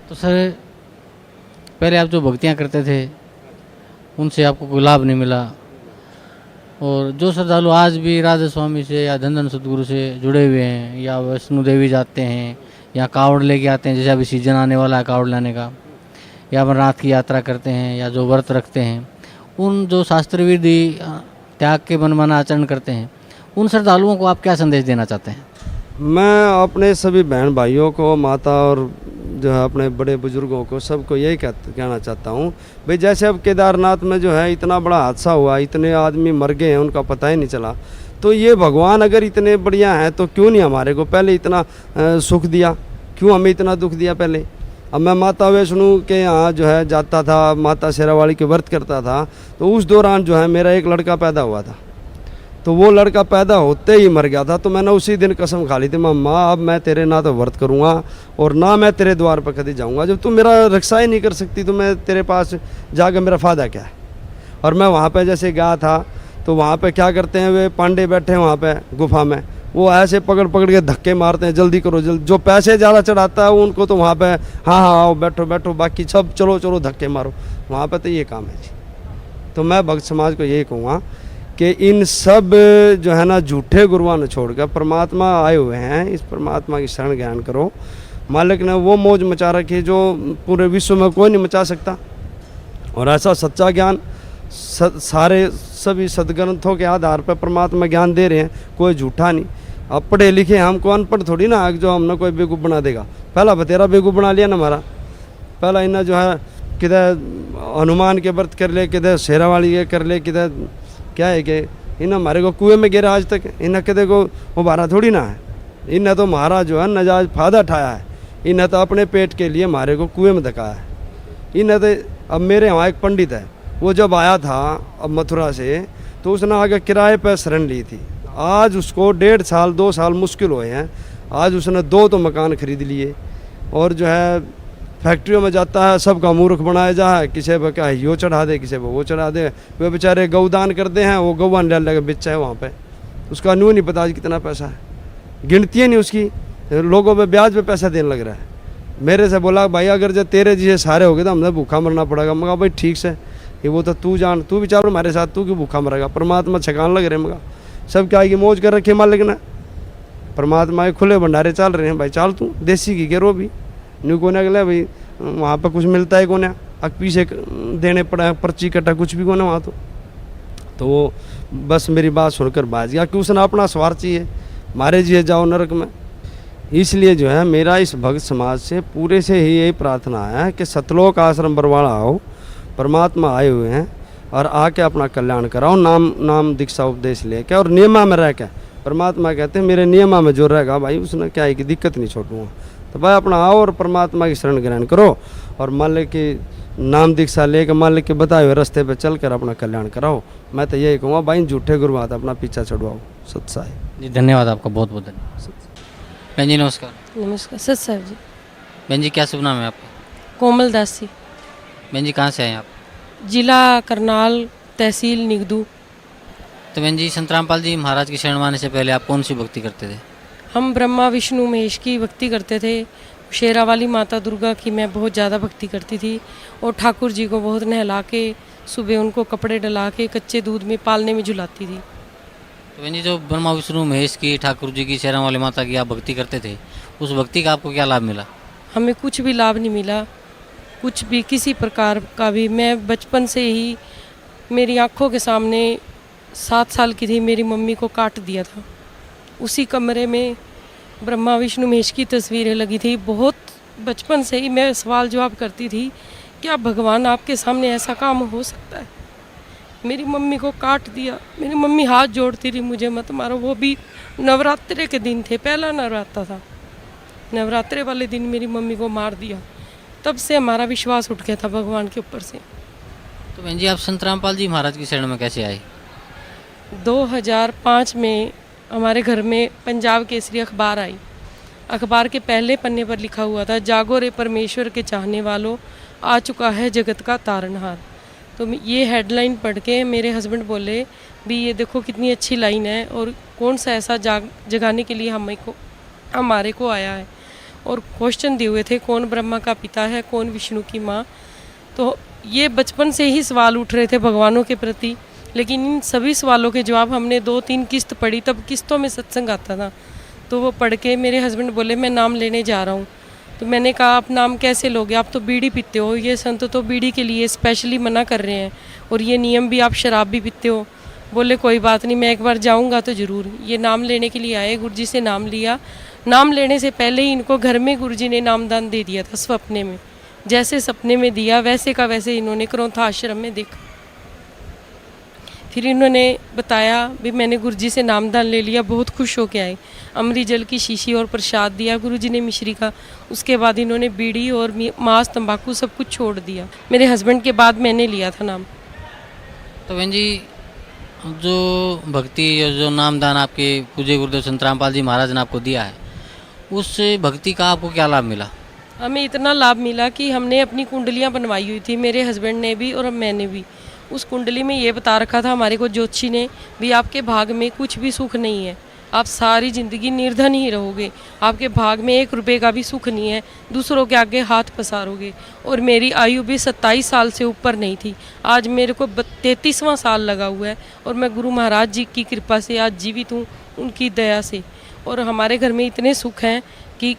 तो सर पहले आप जो भक्तियाँ करते थे उनसे आपको कोई लाभ नहीं मिला, और जो श्रद्धालु आज भी राधा स्वामी से या धन धन सतगुरु से जुड़े हुए हैं या वैष्णो देवी जाते हैं या कांवड़ लेके आते हैं, जैसे अभी सीजन आने वाला है कांवड़ लाने का, या अमरनाथ की यात्रा करते हैं या जो व्रत रखते हैं, उन जो शास्त्र विधि त्याग के मनमाना आचरण करते हैं, उन श्रद्धालुओं को आप क्या संदेश देना चाहते हैं? मैं अपने सभी बहन भाइयों को, माता और जो है अपने बड़े बुजुर्गों को, सबको यही कहना चाहता हूँ भाई, जैसे अब केदारनाथ में जो है इतना बड़ा हादसा हुआ, इतने आदमी मर गए हैं, उनका पता ही नहीं चला, तो ये भगवान अगर इतने बढ़िया हैं तो क्यों नहीं हमारे को पहले इतना सुख दिया, क्यों हमें इतना दुख दिया पहले। अब मैं माता वैष्णो के यहाँ जो है जाता था, माता शेरावाली के व्रत करता था, तो उस दौरान जो है मेरा एक लड़का पैदा हुआ था, तो वो लड़का पैदा होते ही मर गया था। तो मैंने उसी दिन कसम खा ली थी, माँ अब मैं तेरे ना तो व्रत करूँगा और ना मैं तेरे द्वार पर कभी जाऊँगा, जब तू मेरा रक्षा ही नहीं कर सकती तो मैं तेरे पास जाकर मेरा फ़ायदा क्या है। और मैं वहाँ पे जैसे गया था तो वहाँ पे क्या करते हैं, वे पांडे बैठे हैं वहाँ पे गुफा में, वो ऐसे पकड़ पकड़ के धक्के मारते हैं, जल्दी करो जल्दी, जो पैसे ज़्यादा चढ़ाता है उनको तो वहाँ पे हाँ हाँ आओ बैठो बैठो, बाकी सब चलो चलो धक्के मारो, वहाँ पे तो ये काम है जी। तो मैं भक्त समाज को यही कहूँगा कि इन सब जो है ना झूठे गुरुओं ने छोड़कर परमात्मा आए हुए हैं, इस परमात्मा की शरण ज्ञान करो। मालिक ने वो मौज मचा रखी जो पूरे विश्व में कोई नहीं मचा सकता, और ऐसा सच्चा ज्ञान सारे सभी सदग्रंथों के आधार पर परमात्मा ज्ञान दे रहे हैं, कोई झूठा नहीं। अब पढ़े लिखे हमको अनपढ़ थोड़ी ना जो हमने कोई बेवकूफ़ बना देगा, पहला बतेरा बेवकूफ़ बना लिया ना हमारा। पहला इन्हें जो है किधर हनुमान के व्रत कर ले, किधर शेरावाली के कर ले, किधर क्या है कि इन्हें हमारे को कुएं में गिरा आज तक, इन्हें किधर को उबारा थोड़ी ना है। इन्हें तो हमारा जो है नजायज फ़ायदा उठाया है, इन्हें तो अपने पेट के लिए हमारे को कुएं में धकाया है। इन्हें तो अब मेरे यहाँ एक पंडित है, वो जब आया था अब मथुरा से, तो उसने आगे किराए पर शरण ली थी, आज उसको 1.5 साल 2 साल मुश्किल हुए हैं, आज उसने 2 तो मकान खरीद लिए, और जो है फैक्ट्रियों में जाता है, सबका मूर्ख बनाया जा है, किसी पर क्या यो चढ़ा दे, किसी पर वो चढ़ा दे। वे बेचारे गौदान करते हैं, वो गौवान ले लगे बेचा है वहाँ पे, उसका न्यू नहीं पता आज कितना पैसा है, गिनती है नहीं उसकी, लोगों पे ब्याज पे पैसा देने लग रहा है। मेरे से बोला भाई अगर जब तेरे जैसे सारे हो गए तो हमने भूखा मरना पड़ेगा। मैं कहा भाई ठीक से, ये वो तो तू जान, तू विचार हमारे साथ, तू क्यों भूखा मरेगा, परमात्मा छकान लग रहे। मगा सब क्या की मौज कर रखे मालिक ने, परमात्मा के खुले भंडारे चल रहे हैं भाई, चाल तू देसी घी के रो भी न्यू कोने अगले भाई, वहाँ पर कुछ मिलता है कोने अकपी से देने पड़ा पर्ची कटा कुछ भी कोने वहाँ तो वो बस मेरी बात सुनकर बाज गया कि उसने अपना स्वार्थ चाहिए, मारे जिए जाओ नरक में। इसलिए जो है मेरा इस भक्त समाज से पूरे से ही यही प्रार्थना है कि सतलोक आश्रम बरवाड़ा आओ, परमात्मा आए हुए हैं, और आके अपना कल्याण कराओ, नाम दीक्षा उपदेश लेके और नियमा में रह के। परमात्मा कहते हैं मेरे नियमा में जो रहेगा भाई उसने क्या है कि दिक्कत नहीं छोड़ूंगा। तो भाई अपना आओ और परमात्मा की शरण ग्रहण करो, और मालिक की नाम दीक्षा लेकर मालिक के बताए हुए रास्ते पे चलकर अपना कल्याण कराओ। मैं तो यही कहूँगा भाई झूठे गुरु बात अपना पीछा छुड़वाओ। सत्साई जी, धन्यवाद आपका, बहुत बहुत धन्यवाद। बहन जी नमस्कार। नमस्कार सत साहब जी। बहन जी क्या शुभ नाम है आपका? कोमल दासी। बहन जी कहाँ से आए आप? जिला करनाल, तहसील निगदू। तो बहन जी संत रामपाल जी महाराज की शरण माने से पहले आप कौन सी भक्ति करते थे? हम ब्रह्मा विष्णु महेश की भक्ति करते थे, शेरावाली माता दुर्गा की मैं बहुत ज़्यादा भक्ति करती थी, और ठाकुर जी को बहुत नहला के सुबह उनको कपड़े डला के कच्चे दूध में पालने में झुलाती थी। तो बहन जी जो ब्रह्मा विष्णु महेश की, ठाकुर जी की, शेरावाली माता की आप भक्ति करते थे, उस भक्ति का आपको क्या लाभ मिला? हमें कुछ भी लाभ नहीं मिला, कुछ भी किसी प्रकार का भी। मैं बचपन से ही, मेरी आँखों के सामने 7 साल की थी, मेरी मम्मी को काट दिया था। उसी कमरे में ब्रह्मा विष्णु महेश की तस्वीरें लगी थी। बहुत बचपन से ही मैं सवाल जवाब करती थी, क्या भगवान आपके सामने ऐसा काम हो सकता है? मेरी मम्मी को काट दिया, मेरी मम्मी हाथ जोड़ती रही मुझे मत मारो। वो भी नवरात्रे के दिन थे, पहला नवरात्रा था, नवरात्रे वाले दिन मेरी मम्मी को मार दिया। तब से हमारा विश्वास उठ गया था भगवान के ऊपर से। तो बहन जी आप संत रामपाल जी महाराज की शरण में कैसे आए? 2005 में हमारे घर में पंजाब केसरी अखबार आई। अखबार के पहले पन्ने पर लिखा हुआ था, जागो रे परमेश्वर के चाहने वालों, आ चुका है जगत का तारनहार। तो ये हेडलाइन पढ़ के मेरे हस्बैंड बोले भी ये देखो कितनी अच्छी लाइन है, और कौन सा ऐसा जगाने के लिए हमारे को आया है। और क्वेश्चन दिए हुए थे, कौन ब्रह्मा का पिता है, कौन विष्णु की माँ। तो ये बचपन से ही सवाल उठ रहे थे भगवानों के प्रति, लेकिन इन सभी सवालों के जवाब हमने 2-3 किस्त पढ़ी, तब किस्तों में सत्संग आता था। तो वो पढ़ के मेरे हस्बैंड बोले मैं नाम लेने जा रहा हूँ। तो मैंने कहा आप नाम कैसे लोगे, आप तो बीड़ी पीते हो, ये संत तो बीड़ी के लिए स्पेशली मना कर रहे हैं, और ये नियम भी, आप शराब भी पीते हो। बोले कोई बात नहीं, मैं एक बार जाऊँगा तो ज़रूर। ये नाम लेने के लिए आए, गुरुजी से नाम लिया। नाम लेने से पहले ही इनको घर में गुरुजी ने नामदान दे दिया था स्वप्ने में। जैसे सपने में दिया वैसे का वैसे इन्होंने क्रौंथा आश्रम में देखा। फिर इन्होंने बताया भी मैंने गुरुजी से नामदान ले लिया, बहुत खुश होके आए। अमृत जल की शीशी और प्रसाद दिया गुरुजी ने मिश्री का। उसके बाद इन्होंने बीड़ी और मांस तंबाकू सब कुछ छोड़ दिया। मेरे हस्बैंड के बाद मैंने लिया था नाम। तो बहन जी, जो भक्ति और जो नामदान आपके पूज्य गुरुदेव संत रामपाल जी महाराज ने आपको दिया है, उस भक्ति का आपको क्या लाभ मिला? हमें इतना लाभ मिला कि हमने अपनी कुंडलियाँ बनवाई हुई थी, मेरे हस्बैंड ने भी और मैंने भी। उस कुंडली में ये बता रखा था हमारे को ज्योतिषी ने भी, आपके भाग में कुछ भी सुख नहीं है, आप सारी ज़िंदगी निर्धन ही रहोगे, आपके भाग में 1 रुपये का भी सुख नहीं है, दूसरों के आगे हाथ पसारोगे। और मेरी आयु भी 27 साल से ऊपर नहीं थी। आज मेरे को 33वां साल लगा हुआ है, और मैं गुरु महाराज जी की कृपा से आज जीवित हूँ, उनकी दया से। और हमारे घर में इतने सुख हैं कि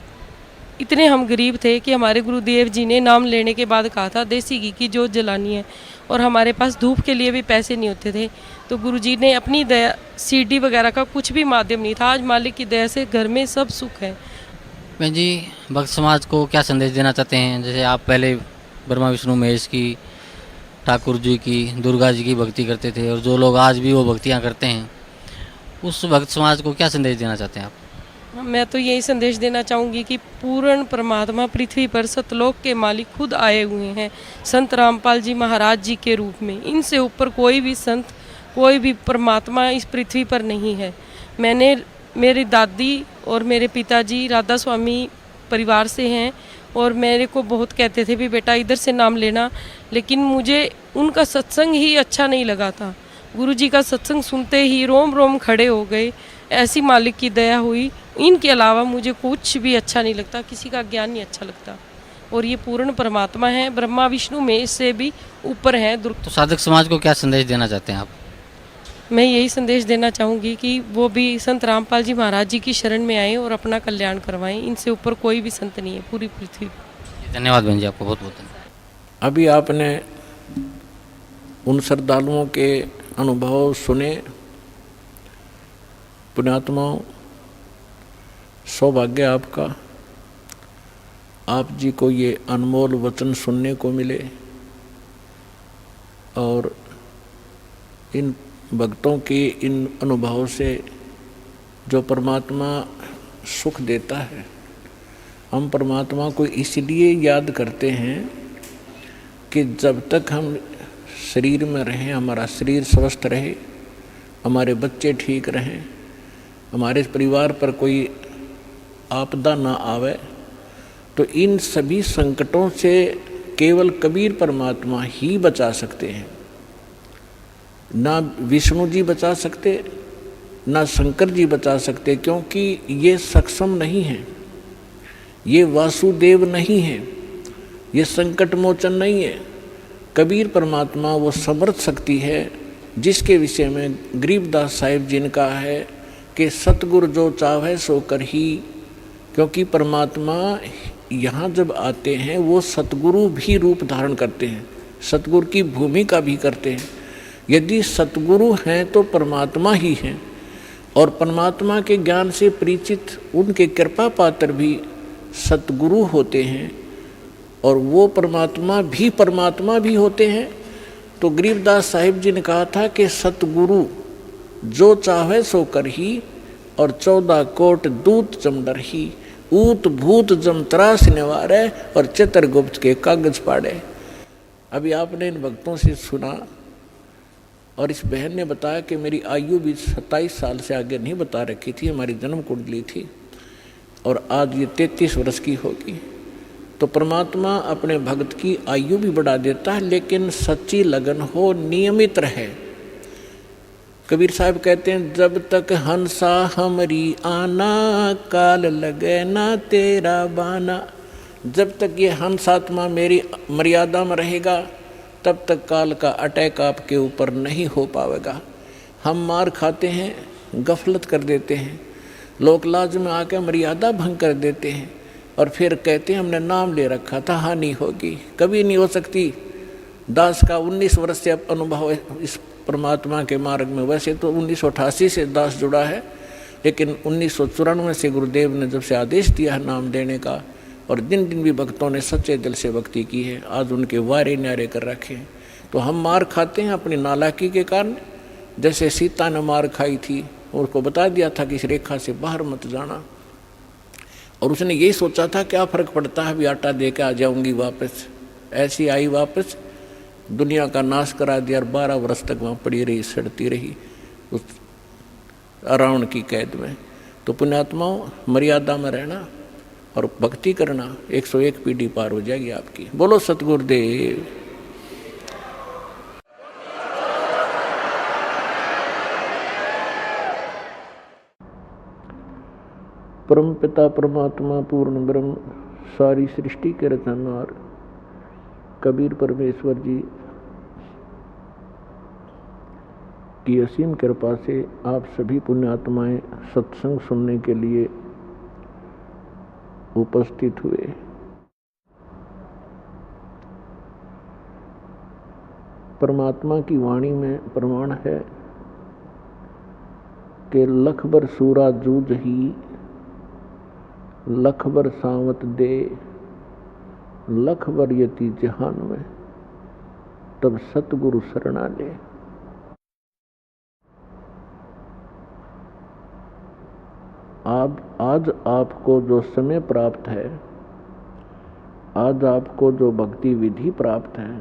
इतने हम गरीब थे कि हमारे गुरुदेव जी ने नाम लेने के बाद कहा था देसी घी की जोत जलानी है, और हमारे पास धूप के लिए भी पैसे नहीं होते थे। तो गुरुजी ने अपनी दया, सीडी वगैरह का कुछ भी माध्यम नहीं था, आज मालिक की दया से घर में सब सुख है। बहन जी, भक्त समाज को क्या संदेश देना चाहते हैं? जैसे आप पहले ब्रह्मा विष्णु महेश की, ठाकुर जी की, दुर्गा जी की भक्ति करते थे, और जो लोग आज भी वो भक्तियाँ करते हैं, उस भक्त समाज को क्या संदेश देना चाहते हैं आप? मैं तो यही संदेश देना चाहूँगी कि पूर्ण परमात्मा पृथ्वी पर सतलोक के मालिक खुद आए हुए हैं, संत रामपाल जी महाराज जी के रूप में। इनसे ऊपर कोई भी संत, कोई भी परमात्मा इस पृथ्वी पर नहीं है। मैंने, मेरी दादी और मेरे पिताजी राधा स्वामी परिवार से हैं, और मेरे को बहुत कहते थे भी बेटा इधर से नाम लेना, लेकिन मुझे उनका सत्संग ही अच्छा नहीं लगा था। गुरुजी का सत्संग सुनते ही रोम रोम खड़े हो गए, ऐसी मालिक की दया हुई। इनके अलावा मुझे कुछ भी अच्छा नहीं लगता, किसी का ज्ञान नहीं अच्छा लगता, और ये पूर्ण परमात्मा है, ब्रह्मा विष्णु में से भी ऊपर है। तो साधक समाज को क्या संदेश देना चाहते हैं आप? मैं यही संदेश देना चाहूँगी कि वो भी संत रामपाल जी महाराज जी की शरण में आए और अपना कल्याण करवाएं। इनसे ऊपर कोई भी संत नहीं है पूरी पृथ्वी पर। धन्यवाद बहन जी, आपको बहुत बहुत धन्यवाद। अभी आपने उन श्रद्धालुओं के अनुभव सुने। पुण्यात्माओं, सौभाग्य आपका, आप जी को ये अनमोल वचन सुनने को मिले, और इन भक्तों के इन अनुभवों से जो परमात्मा सुख देता है, हम परमात्मा को इसलिए याद करते हैं कि जब तक हम शरीर में रहें, हमारा शरीर स्वस्थ रहे, हमारे बच्चे ठीक रहें, हमारे परिवार पर कोई आपदा ना आवे, तो इन सभी संकटों से केवल कबीर परमात्मा ही बचा सकते हैं। ना विष्णु जी बचा सकते, ना शंकर जी बचा सकते, क्योंकि ये सक्षम नहीं हैं, ये वासुदेव नहीं हैं, ये संकट मोचन नहीं है। कबीर परमात्मा वो समर्थ शक्ति है जिसके विषय में गरीबदास साहिब जी ने कहा है कि सतगुरु जो चाहे सो कर ही। क्योंकि परमात्मा यहाँ जब आते हैं वो सतगुरु भी रूप धारण करते हैं, सतगुरु की भूमिका भी करते हैं। यदि सतगुरु हैं तो परमात्मा ही हैं, और परमात्मा के ज्ञान से परिचित उनके कृपा पात्र भी सतगुरु होते हैं, और वो परमात्मा भी होते हैं। तो गरीबदास साहिब जी ने कहा था कि सतगुरु जो चाहे सो कर ही, और 14 कोट दूत जमडर ही, ऊत भूत जम त्रास निवारे, और चित्रगुप्त के कागज पाड़े। अभी आपने इन भक्तों से सुना, और इस बहन ने बताया कि मेरी आयु भी 27 साल से आगे नहीं बता रखी थी, हमारी जन्म कुंडली थी, और आज ये 33 वर्ष की होगी। तो परमात्मा अपने भक्त की आयु भी बढ़ा देता है, लेकिन सच्ची लगन हो, नियमित रहे, कबीर साहब कहते हैं, जब तक हंसा हमरी आना, काल लगे ना तेरा बाना। जब तक ये हंस आत्मा मेरी मर्यादा में रहेगा, तब तक काल का अटैक आपके ऊपर नहीं हो पाएगा। हम मार खाते हैं, गफलत कर देते हैं, लोक लाज में आकर मर्यादा भंग कर देते हैं और फिर कहते हैं हमने नाम ले रखा था, हानि होगी। कभी नहीं हो सकती। दास का 19 वर्ष से अनुभव है इस परमात्मा के मार्ग में। वैसे तो 1988 से दास जुड़ा है, लेकिन 1994 से गुरुदेव ने जब से आदेश दिया है नाम देने का, और दिन दिन भी भक्तों ने सच्चे दिल से भक्ति की है, आज उनके वारे न्यारे कर रखे हैं। तो हम मार खाते हैं अपनी नालायकी के कारण। जैसे सीता ने मार खाई थी, उसको बता दिया था कि इस रेखा से बाहर मत जाना, और उसने यही सोचा था क्या फ़र्क पड़ता है, अभी आटा दे के आ जाऊंगी वापस। ऐसी आई वापस, दुनिया का नाश करा दिया और 12 वर्ष तक वहाँ पड़ी रही, सड़ती रही उस रावण की कैद में। तो पुण्यात्माओं, मर्यादा में रहना और भक्ति करना, 101 पीढ़ी पार हो जाएगी आपकी। बोलो सतगुरुदेव। परम पिता परमात्मा पूर्ण ब्रह्म, सारी सृष्टि के रचनहार कबीर परमेश्वर जी की असीम कृपा से आप सभी पुण्यात्माएं सत्संग सुनने के लिए उपस्थित हुए। परमात्मा की वाणी में प्रमाण है कि लख बर सूरा जूझ ही, लख बर सावत दे, लख बर यति जहान में, तब सतगुरु शरणा ले। आज आपको जो समय प्राप्त है, आज आपको जो भक्ति विधि प्राप्त है,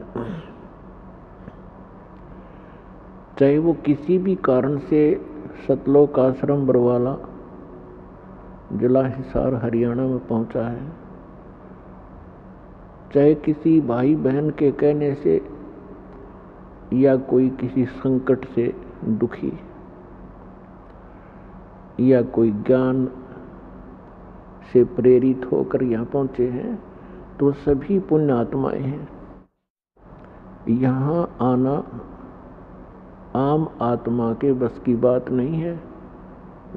चाहे वो किसी भी कारण से सतलोक आश्रम बरवाला जिला हिसार हरियाणा में पहुंचा है, चाहे किसी भाई बहन के कहने से या कोई किसी संकट से दुखी, या कोई ज्ञान से प्रेरित होकर यहाँ पहुँचे हैं, तो सभी पुण्य आत्माएं हैं। यहाँ आना आम आत्मा के बस की बात नहीं है।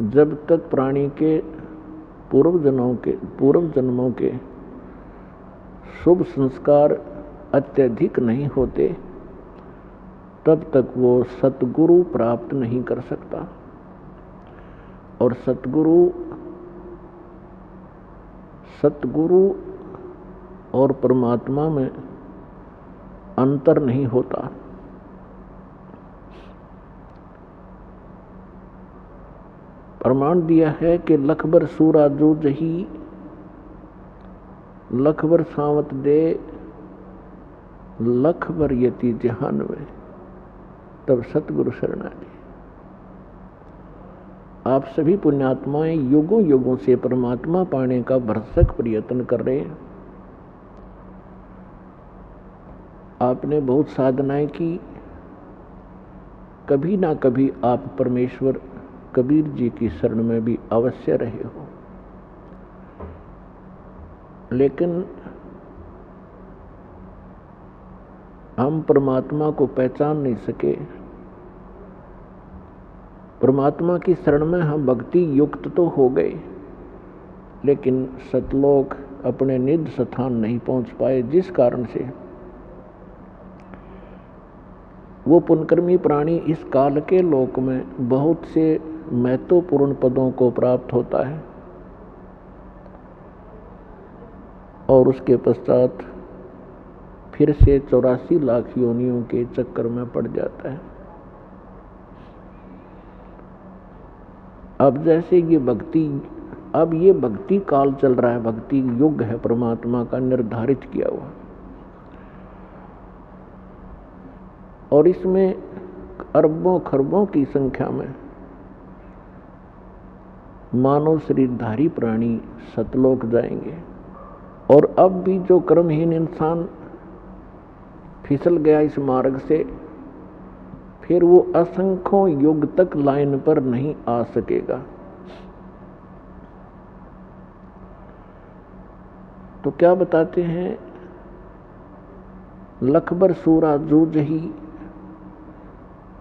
जब तक प्राणी के पूर्व जन्मों के शुभ संस्कार अत्यधिक नहीं होते, तब तक वो सतगुरु प्राप्त नहीं कर सकता। और सतगुरु और परमात्मा में अंतर नहीं होता। प्रमाण दिया है कि लख बर सूरा जूझ ही, लख बर सावत दे, लख बर यति जहान में, तब सतगुरु शरणा ले। आप सभी पुण्यात्माएं युगों युगों से परमात्मा पाने का भरसक प्रयत्न कर रहे हैं। आपने बहुत साधनाएं की, कभी ना कभी आप परमेश्वर कबीर जी की शरण में भी अवश्य रहे हो, लेकिन हम परमात्मा को पहचान नहीं सके। परमात्मा की शरण में हम भक्ति युक्त तो हो गए, लेकिन सतलोक अपने निज स्थान नहीं पहुंच पाए, जिस कारण से वो पुण्यकर्मी प्राणी इस काल के लोक में बहुत से महत्वपूर्ण पदों को प्राप्त होता है और उसके पश्चात फिर से 84 लाख योनियों के चक्कर में पड़ जाता है। अब जैसे ये भक्ति काल चल रहा है, भक्ति युग है परमात्मा का निर्धारित किया हुआ, और इसमें अरबों खरबों की संख्या में मानव शरीरधारी प्राणी सतलोक जाएंगे। और अब भी जो कर्महीन इंसान फिसल गया इस मार्ग से, फिर वो असंख्यों युग तक लाइन पर नहीं आ सकेगा। तो क्या बताते हैं, लखबर सूरा जूझही।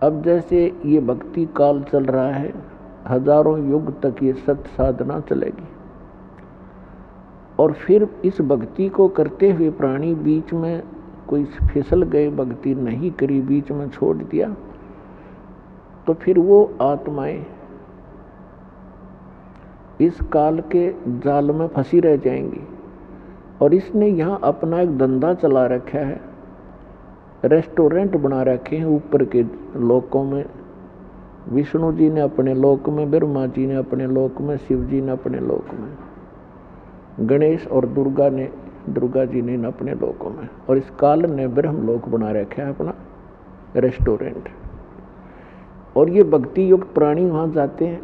अब जैसे ये भक्ति काल चल रहा है, हजारों युग तक ये सत्य साधना चलेगी, और फिर इस भक्ति को करते हुए प्राणी बीच में कोई फिसल गए, भक्ति नहीं करी, बीच में छोड़ दिया, तो फिर वो आत्माएं इस काल के जाल में फंसी रह जाएंगी। और इसने यहाँ अपना एक धंधा चला रखा है, रेस्टोरेंट बना रखे हैं ऊपर के लोकों में। विष्णु जी ने अपने लोक में, ब्रह्मा जी ने अपने लोक में, शिव जी ने अपने लोक में, गणेश और दुर्गा जी ने अपने लोकों में, और इस काल ने ब्रह्म लोक बना रखा है अपना रेस्टोरेंट। और ये भक्ति युक्त प्राणी वहाँ जाते हैं,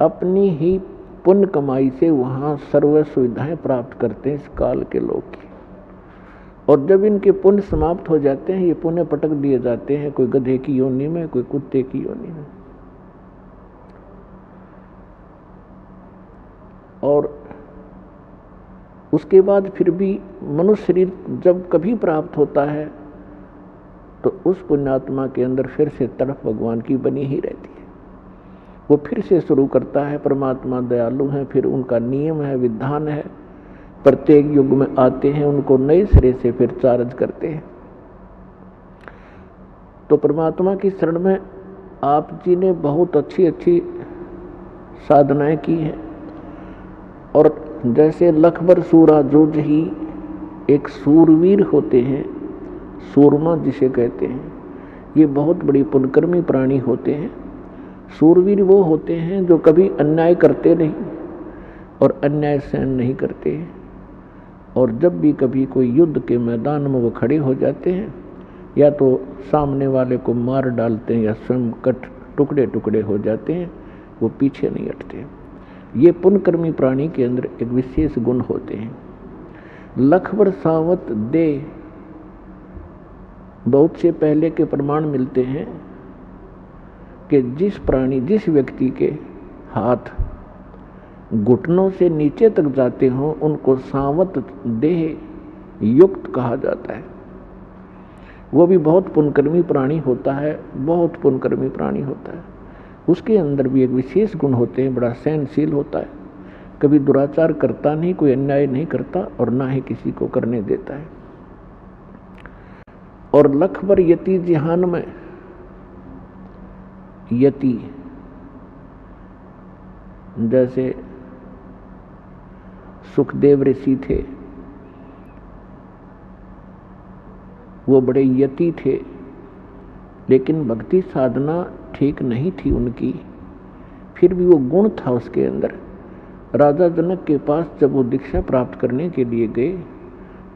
अपनी ही पुण्य कमाई से वहाँ सर्व सुविधाएं प्राप्त करते हैं इस काल के लोग की। और जब इनके पुण्य समाप्त हो जाते हैं, ये पुण्य पटक दिए जाते हैं, कोई गधे की योनि में, कोई कुत्ते की योनि में। और उसके बाद फिर भी मनुष्य शरीर जब कभी प्राप्त होता है, तो उस पुण्यात्मा के अंदर फिर से तड़प भगवान की बनी ही रहती है। वो फिर से शुरू करता है, परमात्मा दयालु हैं, फिर उनका नियम है, विधान है, प्रत्येक युग में आते हैं, उनको नए सिरे से फिर चार्ज करते हैं। तो परमात्मा की शरण में आप जी ने बहुत अच्छी अच्छी साधनाएं की हैं। और जैसे लखबर सूरा जूझही, एक सूरवीर होते हैं, सूरमा जिसे कहते हैं, ये बहुत बड़ी पुण्यकर्मी प्राणी होते हैं। सूरवीर वो होते हैं जो कभी अन्याय करते नहीं और अन्याय सहन नहीं करते, और जब भी कभी कोई युद्ध के मैदान में वो खड़े हो जाते हैं, या तो सामने वाले को मार डालते हैं या स्वयं टुकड़े टुकड़े हो जाते हैं, वो पीछे नहीं हटते। ये पुण्यकर्मी प्राणी के अंदर एक विशेष गुण होते हैं। लखबर सावत दे, बहुत से पहले के प्रमाण मिलते हैं कि जिस व्यक्ति के हाथ घुटनों से नीचे तक जाते हों, उनको सावत देह युक्त कहा जाता है। वो भी बहुत पुण्यकर्मी प्राणी होता है, बहुत पुण्यकर्मी प्राणी होता है। उसके अंदर भी एक विशेष गुण होते हैं, बड़ा सहनशील होता है, कभी दुराचार करता नहीं, कोई अन्याय नहीं करता, और ना ही किसी को करने देता है। और लखबर यति जिहान में, यति जैसे सुखदेव ऋषि थे, वो बड़े यति थे, लेकिन भक्ति साधना ठीक नहीं थी उनकी, फिर भी वो गुण था उसके अंदर। राजा जनक के पास जब वो दीक्षा प्राप्त करने के लिए गए,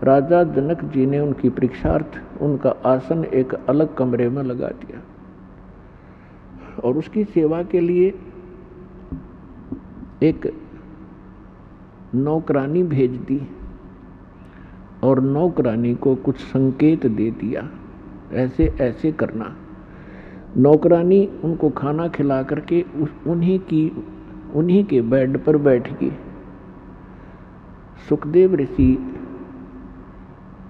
राजा जनक जी ने उनकी परीक्षार्थ उनका आसन एक अलग कमरे में लगा दिया और उसकी सेवा के लिए एक नौकरानी भेज दी और नौकरानी को कुछ संकेत दे दिया, ऐसे ऐसे करना। नौकरानी उनको खाना खिला करके उन्हीं के बेड पर बैठ गई। सुखदेव ऋषि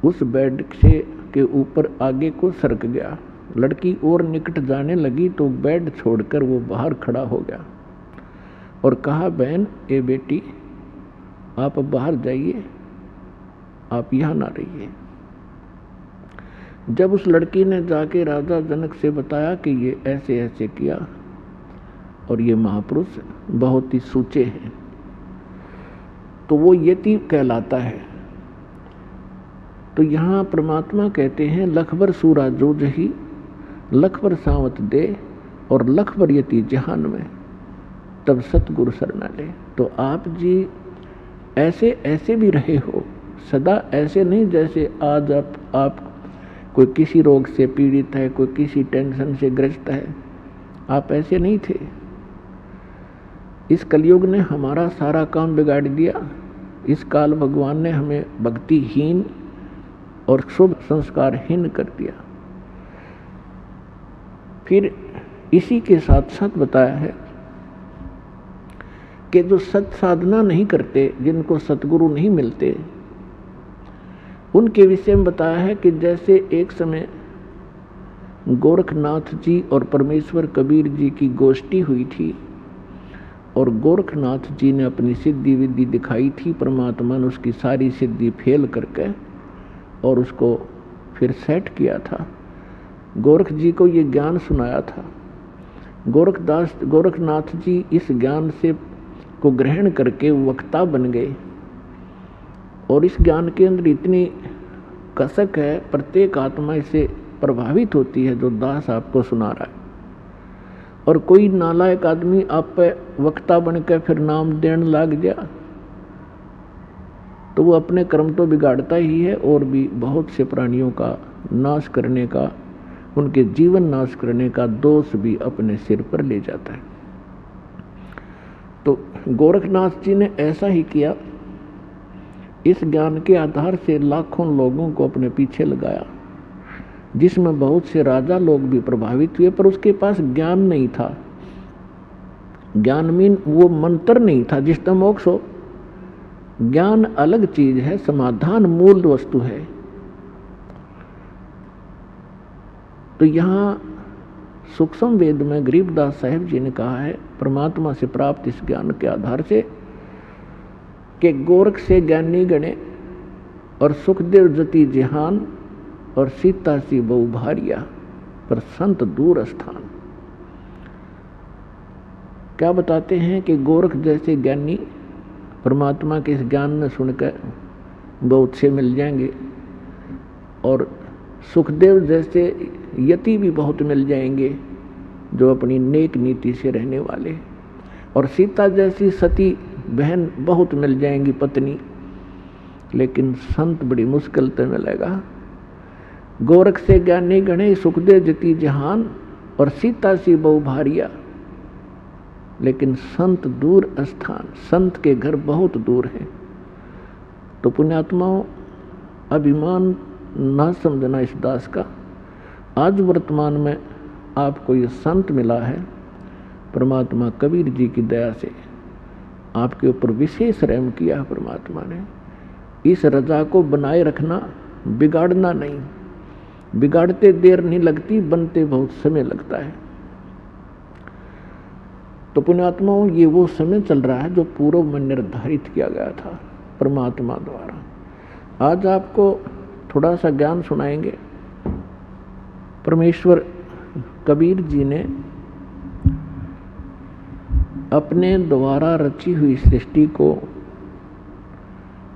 उस बेड से के ऊपर आगे को सरक गया। लड़की और निकट जाने लगी तो बेड छोड़कर वो बाहर खड़ा हो गया और कहा, बहन ए बेटी, आप बाहर जाइए, आप यहाँ ना रहिए। जब उस लड़की ने जाके राजा जनक से बताया कि ये ऐसे ऐसे किया और ये महापुरुष बहुत ही सूचे हैं, तो वो यति कहलाता है। तो यहाँ परमात्मा कहते हैं, लखबर सूरा जूझही, लखबर सावत दे और लखबर यति जहान में, तब सतगुरु शरणा ले। तो आप जी ऐसे ऐसे भी रहे हो, सदा ऐसे नहीं जैसे आज आप कोई किसी रोग से पीड़ित है, कोई किसी टेंशन से ग्रस्त है, आप ऐसे नहीं थे। इस कलयुग ने हमारा सारा काम बिगाड़ दिया। इस काल भगवान ने हमें भक्तिहीन और शुभ संस्कारहीन कर दिया। फिर इसी के साथ साथ बताया है कि जो सत साधना नहीं करते, जिनको सतगुरु नहीं मिलते, उनके विषय में बताया है कि जैसे एक समय गोरखनाथ जी और परमेश्वर कबीर जी की गोष्ठी हुई थी और गोरखनाथ जी ने अपनी सिद्धि विधि दिखाई थी, परमात्मा ने उसकी सारी सिद्धि फेल करके और उसको फिर सेट किया था। गोरख जी को ये ज्ञान सुनाया था। गोरखनाथ जी इस ज्ञान से को ग्रहण करके वक्ता बन गए और इस ज्ञान के अंदर इतनी कसक है, प्रत्येक आत्मा इससे प्रभावित होती है जो दास आपको सुना रहा है। और कोई नालायक आदमी आप पे वक्ता बनकर फिर नाम देने लग गया तो वो अपने कर्म तो बिगाड़ता ही है और भी बहुत से प्राणियों का नाश करने का, उनके जीवन नाश करने का दोष भी अपने सिर पर ले जाता है। तो गोरखनाथ जी ने ऐसा ही किया। इस ज्ञान के आधार से लाखों लोगों को अपने पीछे लगाया, जिसमें बहुत से राजा लोग भी प्रभावित हुए, पर उसके पास ज्ञान नहीं था। ज्ञान मीन वो मंत्र नहीं था जिसका मोक्ष हो। ज्ञान अलग चीज है, समाधान मूल वस्तु है। तो यहाँ सूक्ष्म वेद में गरीबदास साहिब जी ने कहा है परमात्मा से प्राप्त इस ज्ञान के आधार से कि गोरख से ज्ञानी गणे और सुखदेव जति जहान और सीता सी बहु भारिया पर संत दूर स्थान। क्या बताते हैं कि गोरख जैसे ज्ञानी परमात्मा के इस ज्ञान में सुनकर बहुत से मिल जाएंगे और सुखदेव जैसे यति भी बहुत मिल जाएंगे जो अपनी नेक नीति से रहने वाले, और सीता जैसी सती बहन बहुत मिल जाएंगी पत्नी, लेकिन संत बड़ी मुश्किल से मिलेगा। गोरख से ज्ञानी गणे सुखदेव जति जहान और सीता सी बहु भारिया, लेकिन संत दूर स्थान, संत के घर बहुत दूर है। तो पुण्यात्माओं, अभिमान ना समझना इस दास का। आज वर्तमान में आपको ये संत मिला है, परमात्मा कबीर जी की दया से आपके ऊपर विशेष रहम किया है परमात्मा ने। इस रजा को बनाए रखना, बिगाड़ना नहीं। बिगाड़ते देर नहीं लगती, बनते बहुत समय लगता है। तो पुण्यात्माओं, ये वो समय चल रहा है जो पूर्व में निर्धारित किया गया था परमात्मा द्वारा। आज आपको थोड़ा सा ज्ञान सुनाएंगे। परमेश्वर कबीर जी ने अपने द्वारा रची हुई सृष्टि को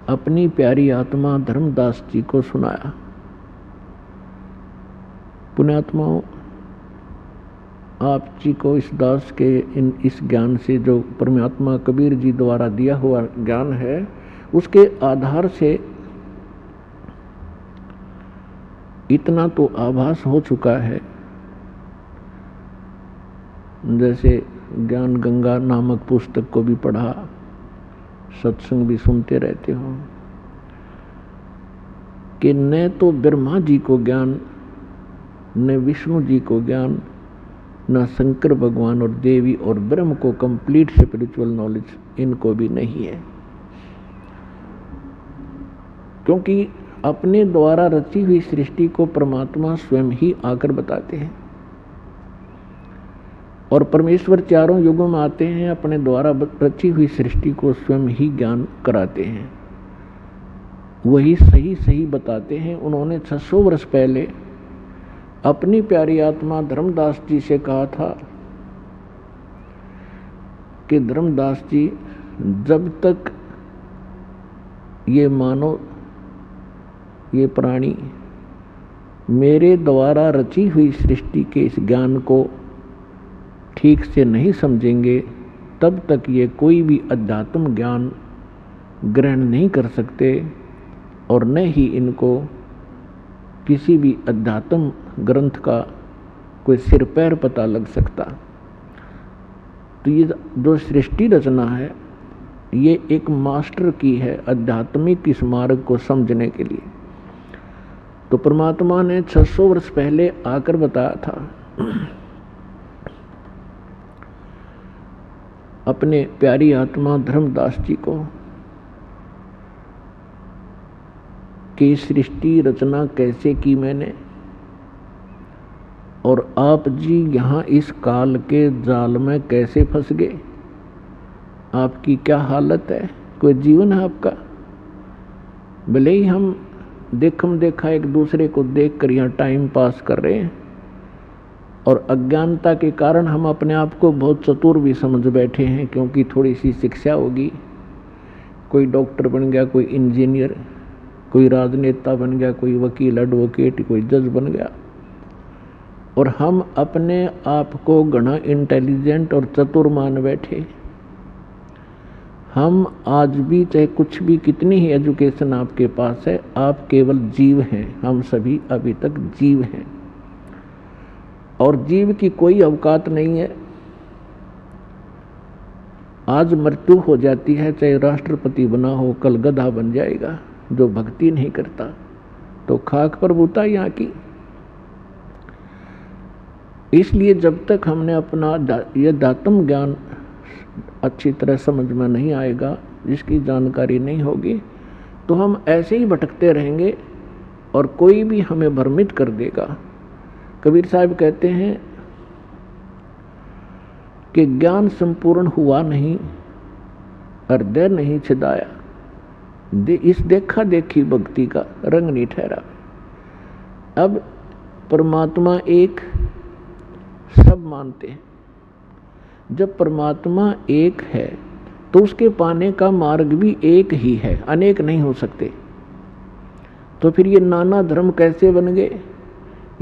अपनी प्यारी आत्मा धर्मदास जी को सुनाया। पुण्यात्माओं, आप जी को इस दास के इस ज्ञान से, जो परमात्मा कबीर जी द्वारा दिया हुआ ज्ञान है, उसके आधार से इतना तो आभास हो चुका है, जैसे ज्ञान गंगा नामक पुस्तक को भी पढ़ा, सत्संग भी सुनते रहते हो, कि न तो ब्रह्मा जी को ज्ञान, न विष्णु जी को ज्ञान, न शंकर भगवान और देवी और ब्रह्म को कंप्लीट स्पिरिचुअल नॉलेज इनको भी नहीं है। क्योंकि अपने द्वारा रची हुई सृष्टि को परमात्मा स्वयं ही आकर बताते हैं, और परमेश्वर चारों युगों में आते हैं, अपने द्वारा रची हुई सृष्टि को स्वयं ही ज्ञान कराते हैं, वही सही सही बताते हैं। उन्होंने 600 वर्ष पहले अपनी प्यारी आत्मा धर्मदास जी से कहा था कि धर्मदास जी, जब तक ये मानव, ये प्राणी मेरे द्वारा रची हुई सृष्टि के इस ज्ञान को ठीक से नहीं समझेंगे, तब तक ये कोई भी अध्यात्म ज्ञान ग्रहण नहीं कर सकते, और न ही इनको किसी भी अध्यात्म ग्रंथ का कोई सिर पैर पता लग सकता। तो ये जो सृष्टि रचना है, ये एक मास्टर की है आध्यात्मिक इस मार्ग को समझने के लिए। तो परमात्मा ने 600 वर्ष पहले आकर बताया था अपने प्यारी आत्मा धर्मदास जी को कि सृष्टि रचना कैसे की मैंने, और आप जी यहाँ इस काल के जाल में कैसे फंस गए, आपकी क्या हालत है, कोई जीवन है आपका। भले ही हम देखम देखा एक दूसरे को देख कर यहाँ टाइम पास कर रहे हैं, और अज्ञानता के कारण हम अपने आप को बहुत चतुर भी समझ बैठे हैं, क्योंकि थोड़ी सी शिक्षा होगी, कोई डॉक्टर बन गया, कोई इंजीनियर, कोई राजनेता बन गया, कोई वकील एडवोकेट, कोई जज बन गया, और हम अपने आप को घना इंटेलिजेंट और चतुर मान बैठे। हम आज भी चाहे कुछ भी, कितनी ही एजुकेशन आपके पास है, आप केवल जीव हैं, हम सभी अभी तक जीव हैं, और जीव की कोई औकात नहीं है। आज मृत्यु हो जाती है, चाहे राष्ट्रपति बना हो, कल गधा बन जाएगा। जो भक्ति नहीं करता तो खाक पर बूता यहाँ की। इसलिए जब तक हमने अपना यह दातम ज्ञान अच्छी तरह समझ में नहीं आएगा, जिसकी जानकारी नहीं होगी, तो हम ऐसे ही भटकते रहेंगे और कोई भी हमें भ्रमित कर देगा। कबीर साहब कहते हैं कि ज्ञान संपूर्ण हुआ नहीं, हृदय नहीं छिदाया, इस देखा देखी भक्ति का रंग नहीं ठहरा। अब परमात्मा एक, सब मानते हैं। जब परमात्मा एक है तो उसके पाने का मार्ग भी एक ही है, अनेक नहीं हो सकते। तो फिर ये नाना धर्म कैसे बन गए,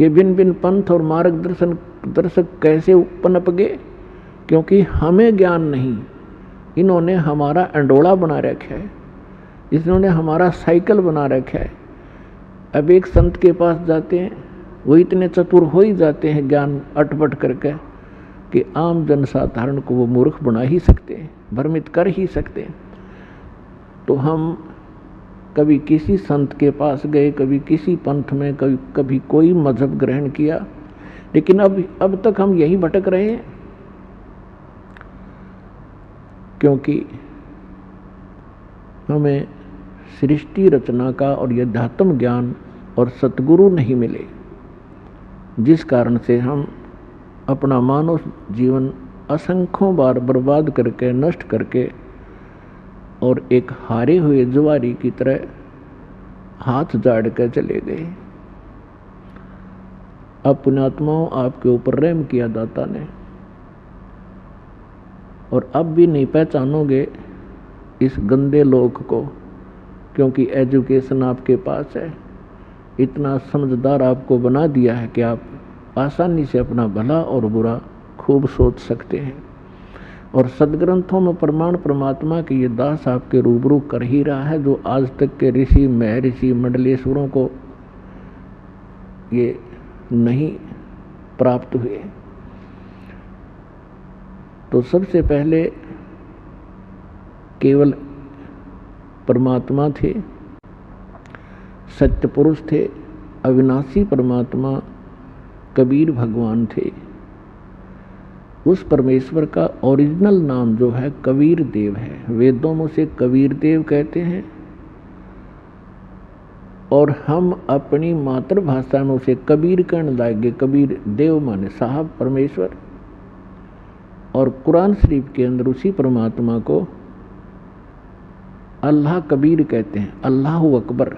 ये भिन्न भिन्न पंथ और मार्गदर्शक कैसे पनप गए? क्योंकि हमें ज्ञान नहीं, इन्होंने हमारा अंडोला बना रखा है, इन्होंने हमारा साइकिल बना रखा है। अब एक संत के पास जाते हैं, वो इतने चतुर हो ही जाते हैं ज्ञान अटपट करके कि आम जनसाधारण को वो मूर्ख बना ही सकते हैं, भ्रमित कर ही सकते हैं। तो हम कभी किसी संत के पास गए, कभी किसी पंथ में, कभी कोई मजहब ग्रहण किया, लेकिन अब तक हम यही भटक रहे हैं, क्योंकि हमें सृष्टि रचना का और यथार्थम ज्ञान और सतगुरु नहीं मिले, जिस कारण से हम अपना मानव जीवन असंख्यों बार बर्बाद करके, नष्ट करके, और एक हारे हुए जुआरी की तरह हाथ झाड़ कर चले गए। अब पुण्यात्माओं, आपके ऊपर रहम किया दाता ने, और अब भी नहीं पहचानोगे इस गंदे लोक को, क्योंकि एजुकेशन आपके पास है, इतना समझदार आपको बना दिया है कि आप आसानी से अपना भला और बुरा खूब सोच सकते हैं। और सदग्रंथों में प्रमाण परमात्मा की ये दास आपके रूबरू कर ही रहा है, जो आज तक के ऋषि महर्षि मंडलेश्वरों को ये नहीं प्राप्त हुए। तो सबसे पहले केवल परमात्मा थे, सत्य पुरुष थे, अविनाशी परमात्मा कबीर भगवान थे। उस परमेश्वर का ओरिजिनल नाम जो है कबीर देव है। वेदों में उसे कबीर देव कहते हैं, और हम अपनी मातृभाषा में उसे कबीर कहने लागे। कबीर देव माने साहब परमेश्वर, और कुरान शरीफ के अंदर उसी परमात्मा को अल्लाह कबीर कहते हैं। अल्लाह अकबर,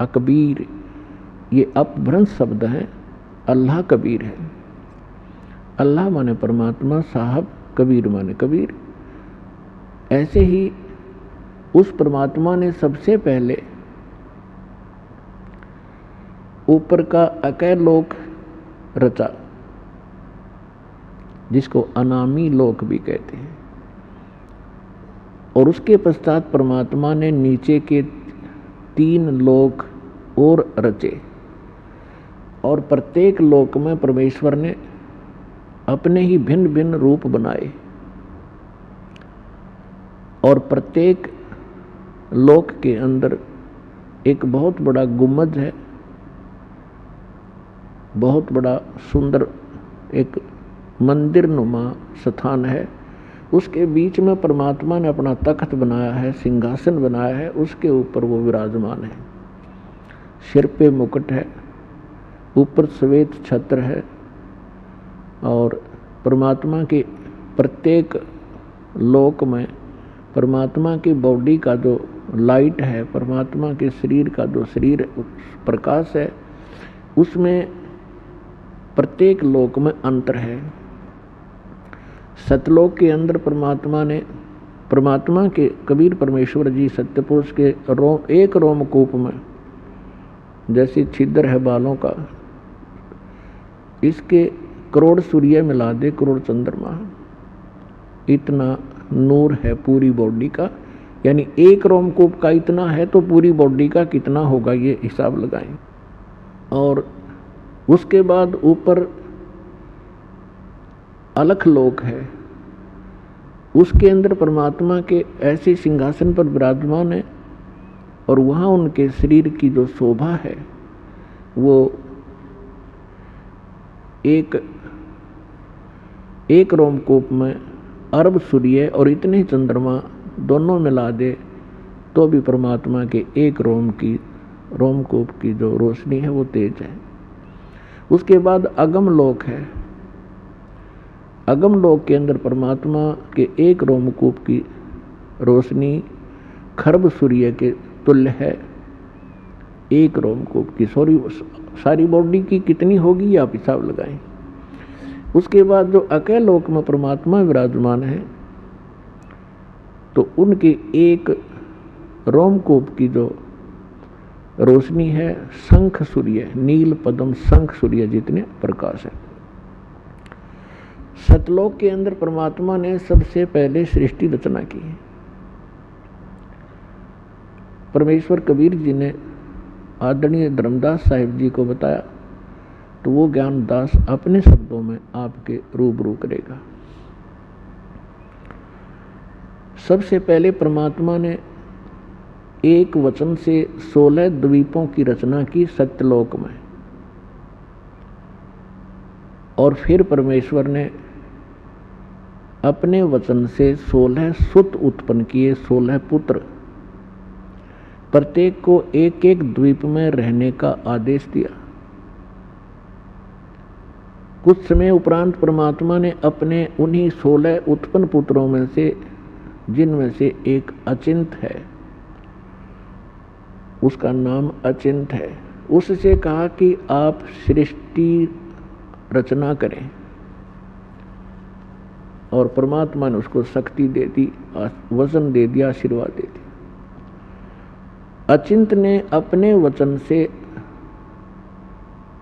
अकबीर ये अपभ्रंश शब्द हैं, अल्लाह कबीर है। अल्लाह माने परमात्मा, साहब कबीर माने कबीर। ऐसे ही उस परमात्मा ने सबसे पहले ऊपर का अकय लोक रचा, जिसको अनामी लोक भी कहते हैं, और उसके पश्चात परमात्मा ने नीचे के 3 लोक और रचे, और प्रत्येक लोक में परमेश्वर ने अपने ही भिन्न भिन्न रूप बनाए, और प्रत्येक लोक के अंदर एक बहुत बड़ा गुम्बद है, बहुत बड़ा सुंदर एक मंदिर नुमा स्थान है, उसके बीच में परमात्मा ने अपना तख्त बनाया है, सिंहासन बनाया है, उसके ऊपर वो विराजमान है। सिर पे मुकुट है, ऊपर श्वेत छत्र है, और परमात्मा के प्रत्येक लोक में परमात्मा की बॉडी का जो लाइट है, परमात्मा के शरीर का जो शरीर प्रकाश है, उसमें प्रत्येक लोक में अंतर है। सतलोक के अंदर परमात्मा के कबीर परमेश्वर जी सत्यपुरुष के एक रोमकूप में जैसे छिद्र है बालों का, इसके करोड़ सूर्य मिला दे, करोड़ चंद्रमा, इतना नूर है पूरी बॉडी का। यानी एक रोमकूप का इतना है तो पूरी बॉडी का कितना होगा, ये हिसाब लगाएं। और उसके बाद ऊपर अलख लोक है, उसके अंदर परमात्मा के ऐसे सिंहासन पर विराजमान है, और वहाँ उनके शरीर की जो शोभा है वो एक रोमकूप में अरब सूर्य और इतने चंद्रमा दोनों मिला दे तो भी परमात्मा के एक रोमकूप की जो रोशनी है वो तेज है। उसके बाद अगम लोक है। अगम लोक के अंदर परमात्मा के एक रोमकूप की रोशनी खरब सूर्य के तुल्य है। एक रोमकूप की सारी बॉडी की कितनी होगी आप हिसाब लगाएं। उसके बाद जो अकय लोक में परमात्मा विराजमान है, तो उनके एक रोमकूप की जो रोशनी है शंख सूर्य, नील पद्म शंख सूर्य जितने प्रकाश है। सतलोक के अंदर परमात्मा ने सबसे पहले सृष्टि रचना की। परमेश्वर कबीर जी ने आदरणीय धर्मदास साहिब जी को बताया, तो वो ज्ञानदास अपने शब्दों में आपके रूबरू करेगा। सबसे पहले परमात्मा ने एक वचन से 16 द्वीपों की रचना की सत्यलोक में, और फिर परमेश्वर ने अपने वचन से 16 सुत उत्पन्न किए, 16 पुत्र। प्रत्येक को एक एक द्वीप में रहने का आदेश दिया। कुछ समय उपरांत परमात्मा ने अपने उन्हीं 16 उत्पन्न पुत्रों में से, जिनमें से एक अचिंत है, उसका नाम अचिंत है, उससे कहा कि आप सृष्टि रचना करें, और परमात्मा ने उसको शक्ति दे दी, वचन दे दिया, आशीर्वाद दे दिया। अचिंत ने अपने वचन से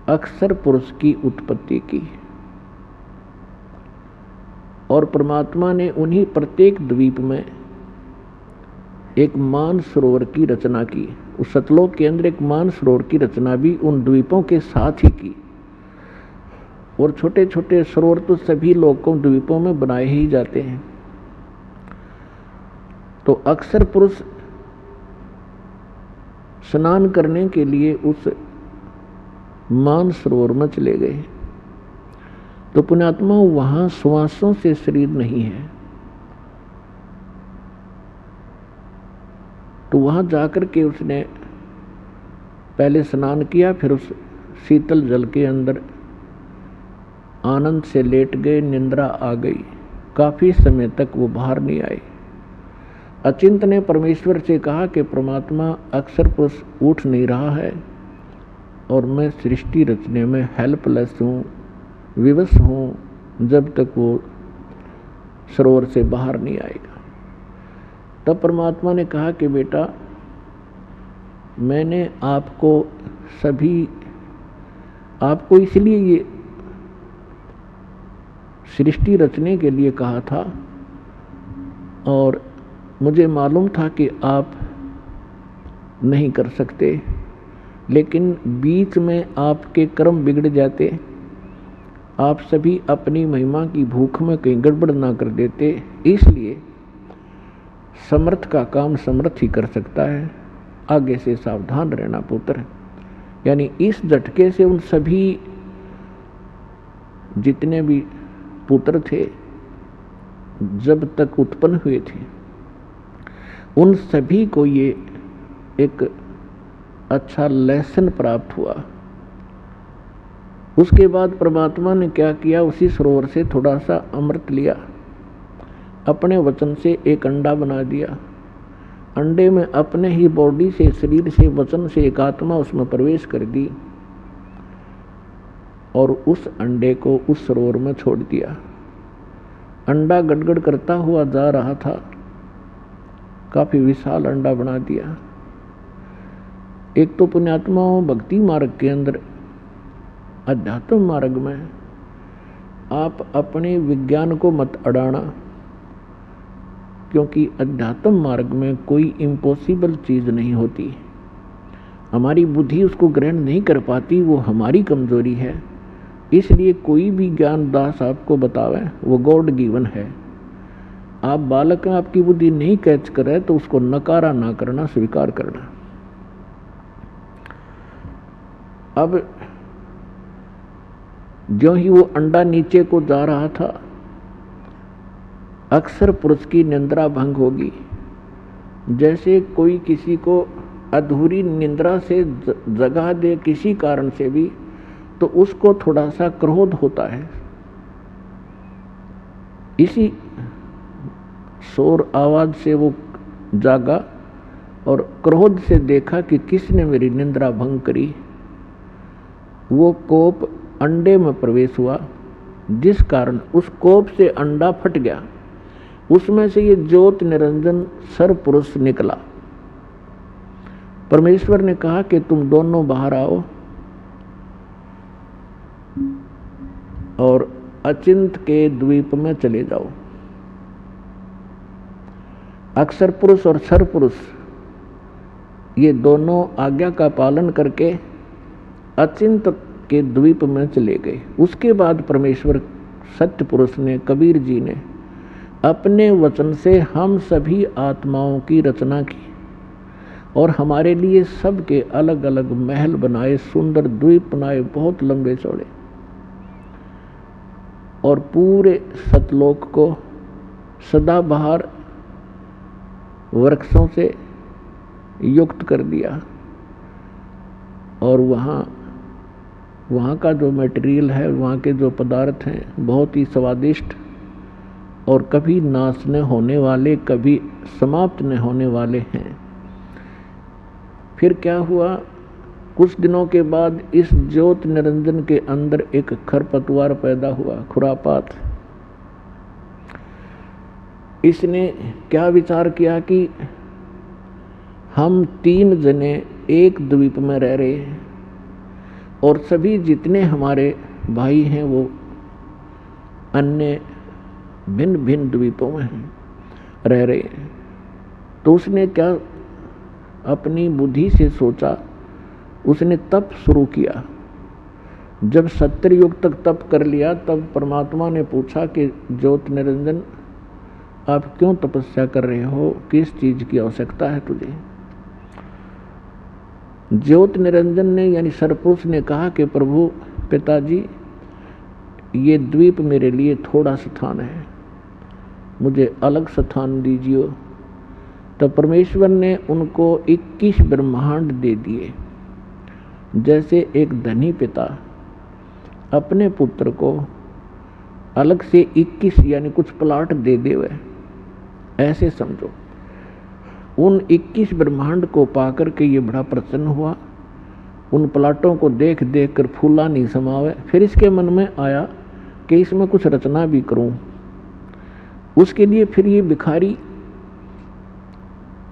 अक्षर पुरुष की उत्पत्ति की, और परमात्मा ने उन्हीं प्रत्येक द्वीप में एक मान सरोवर की रचना की। उस सतलोक के अंदर एक मान सरोवर की रचना भी उन द्वीपों के साथ ही की। और छोटे छोटे सरोवर तो सभी लोकों द्वीपों में बनाए ही जाते हैं। तो अक्षर पुरुष स्नान करने के लिए उस मान सरोवर में चले गए, तो पुण्यात्मा वहां श्वासों से शरीर नहीं है, तो वहां जाकर के उसने पहले स्नान किया, फिर उस शीतल जल के अंदर आनंद से लेट गए, निंद्रा आ गई। काफी समय तक वो बाहर नहीं आए। अचिंत ने परमेश्वर से कहा कि परमात्मा अक्षर पुरुष उठ नहीं रहा है, और मैं सृष्टि रचने में हेल्पलेस हूँ, विवश हूँ, जब तक वो सरोवर से बाहर नहीं आएगा। तब परमात्मा ने कहा कि बेटा, मैंने आपको इसलिए ये सृष्टि रचने के लिए कहा था, और मुझे मालूम था कि आप नहीं कर सकते, लेकिन बीच में आपके कर्म बिगड़ जाते, आप सभी अपनी महिमा की भूख में कहीं गड़बड़ ना कर देते। इसलिए समर्थ का काम समर्थ ही कर सकता है, आगे से सावधान रहना पुत्र। यानी इस झटके से उन सभी जितने भी पुत्र थे जब तक उत्पन्न हुए थे, उन सभी को ये एक अच्छा लेसन प्राप्त हुआ। उसके बाद परमात्मा ने क्या किया, उसी सरोवर से थोड़ा सा अमृत लिया, अपने वचन से एक अंडा बना दिया। अंडे में अपने ही बॉडी से, शरीर से, वचन से एक आत्मा उसमें प्रवेश कर दी और उस अंडे को उस सरोवर में छोड़ दिया। अंडा गड़गड़ करता हुआ जा रहा था, काफी विशाल अंडा बना दिया। एक तो पुण्यात्माओं, भक्ति मार्ग के अंदर, अध्यात्म मार्ग में आप अपने विज्ञान को मत अड़ाना, क्योंकि अध्यात्म मार्ग में कोई इम्पॉसिबल चीज नहीं होती। हमारी बुद्धि उसको ग्रहण नहीं कर पाती, वो हमारी कमजोरी है। इसलिए कोई भी ज्ञान दास आपको बतावे वो गॉड गिवन है। आप बालक में आपकी बुद्धि नहीं कैच करे तो उसको नकारा ना करना, स्वीकार करना। अब ज्यों ही वो अंडा नीचे को जा रहा था, अक्सर पुरुष की निंद्रा भंग होगी। जैसे कोई किसी को अधूरी निंद्रा से जगा दे किसी कारण से भी, तो उसको थोड़ा सा क्रोध होता है। इसी शोर आवाज से वो जागा और क्रोध से देखा कि किसने मेरी निंद्रा भंग करी। वो कोप अंडे में प्रवेश हुआ, जिस कारण उस कोप से अंडा फट गया। उसमें से ये ज्योत निरंजन सर्वपुरुष निकला। परमेश्वर ने कहा कि तुम दोनों बाहर आओ और अचिंत के द्वीप में चले जाओ। अक्षर पुरुष और सर्वपुरुष ये दोनों आज्ञा का पालन करके अचिंत के द्वीप में चले गए। उसके बाद परमेश्वर सत्य पुरुष ने, कबीर जी ने अपने वचन से हम सभी आत्माओं की रचना की और हमारे लिए सबके अलग अलग महल बनाए, सुंदर द्वीप बनाए, बहुत लंबे चौड़े, और पूरे सतलोक को सदाबहार वृक्षों से युक्त कर दिया। और वहाँ का जो मटेरियल है, वहाँ के जो पदार्थ हैं, बहुत ही स्वादिष्ट और कभी नाश न होने वाले, कभी समाप्त न होने वाले हैं। फिर क्या हुआ, कुछ दिनों के बाद इस ज्योत निरंजन के अंदर एक खरपतवार पैदा हुआ, खुरापात। इसने क्या विचार किया कि हम 3 जने एक द्वीप में रह रहे हैं और सभी जितने हमारे भाई हैं वो अन्य भिन्न भिन्न द्वीपों में हैं, रह रहे हैं। तो उसने क्या अपनी बुद्धि से सोचा, उसने तप शुरू किया। जब 70 युग तक तप कर लिया, तब परमात्मा ने पूछा कि ज्योत निरंजन आप क्यों तपस्या कर रहे हो, किस चीज की आवश्यकता है तुझे। ज्योत निरंजन ने यानी सर्वपुरुष ने कहा कि प्रभु पिताजी, ये द्वीप मेरे लिए थोड़ा स्थान है, मुझे अलग स्थान दीजिए। तो परमेश्वर ने उनको 21 ब्रह्मांड दे दिए। जैसे एक धनी पिता अपने पुत्र को अलग से 21 यानी कुछ प्लाट दे देवे, ऐसे समझो। उन 21 ब्रह्मांड को पाकर के ये बड़ा प्रसन्न हुआ। उन प्लाटों को देख देख कर फूला नहीं समावे। फिर इसके मन में आया कि इसमें कुछ रचना भी करूं। उसके लिए फिर ये भिखारी,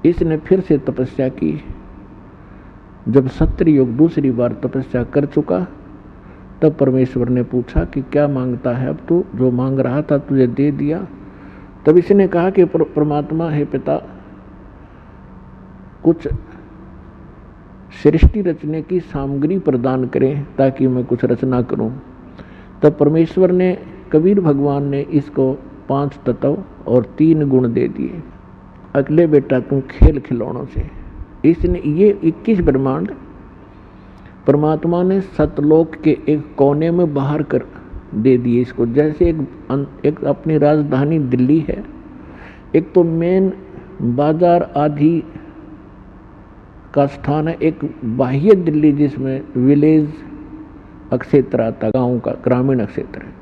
इसने फिर से तपस्या की। जब 70 युग दूसरी बार तपस्या कर चुका, तब परमेश्वर ने पूछा कि क्या मांगता है अब तू, जो मांग रहा था तुझे दे दिया। तब इसने कहा कि परमात्मा है पिता, कुछ सृष्टि रचने की सामग्री प्रदान करें ताकि मैं कुछ रचना करूं। तब परमेश्वर ने, कबीर भगवान ने इसको 5 तत्व और 3 गुण दे दिए। अगले बेटा तुम खेल खिलौनों से। इसने ये 21 ब्रह्मांड परमात्मा ने सतलोक के एक कोने में बाहर कर दे दिए इसको। जैसे एक अपनी राजधानी दिल्ली है, एक तो मेन बाजार आदि का स्थान है, एक बाह्य दिल्ली जिसमें विलेज क्षेत्र आता, गांव का ग्रामीण क्षेत्र है।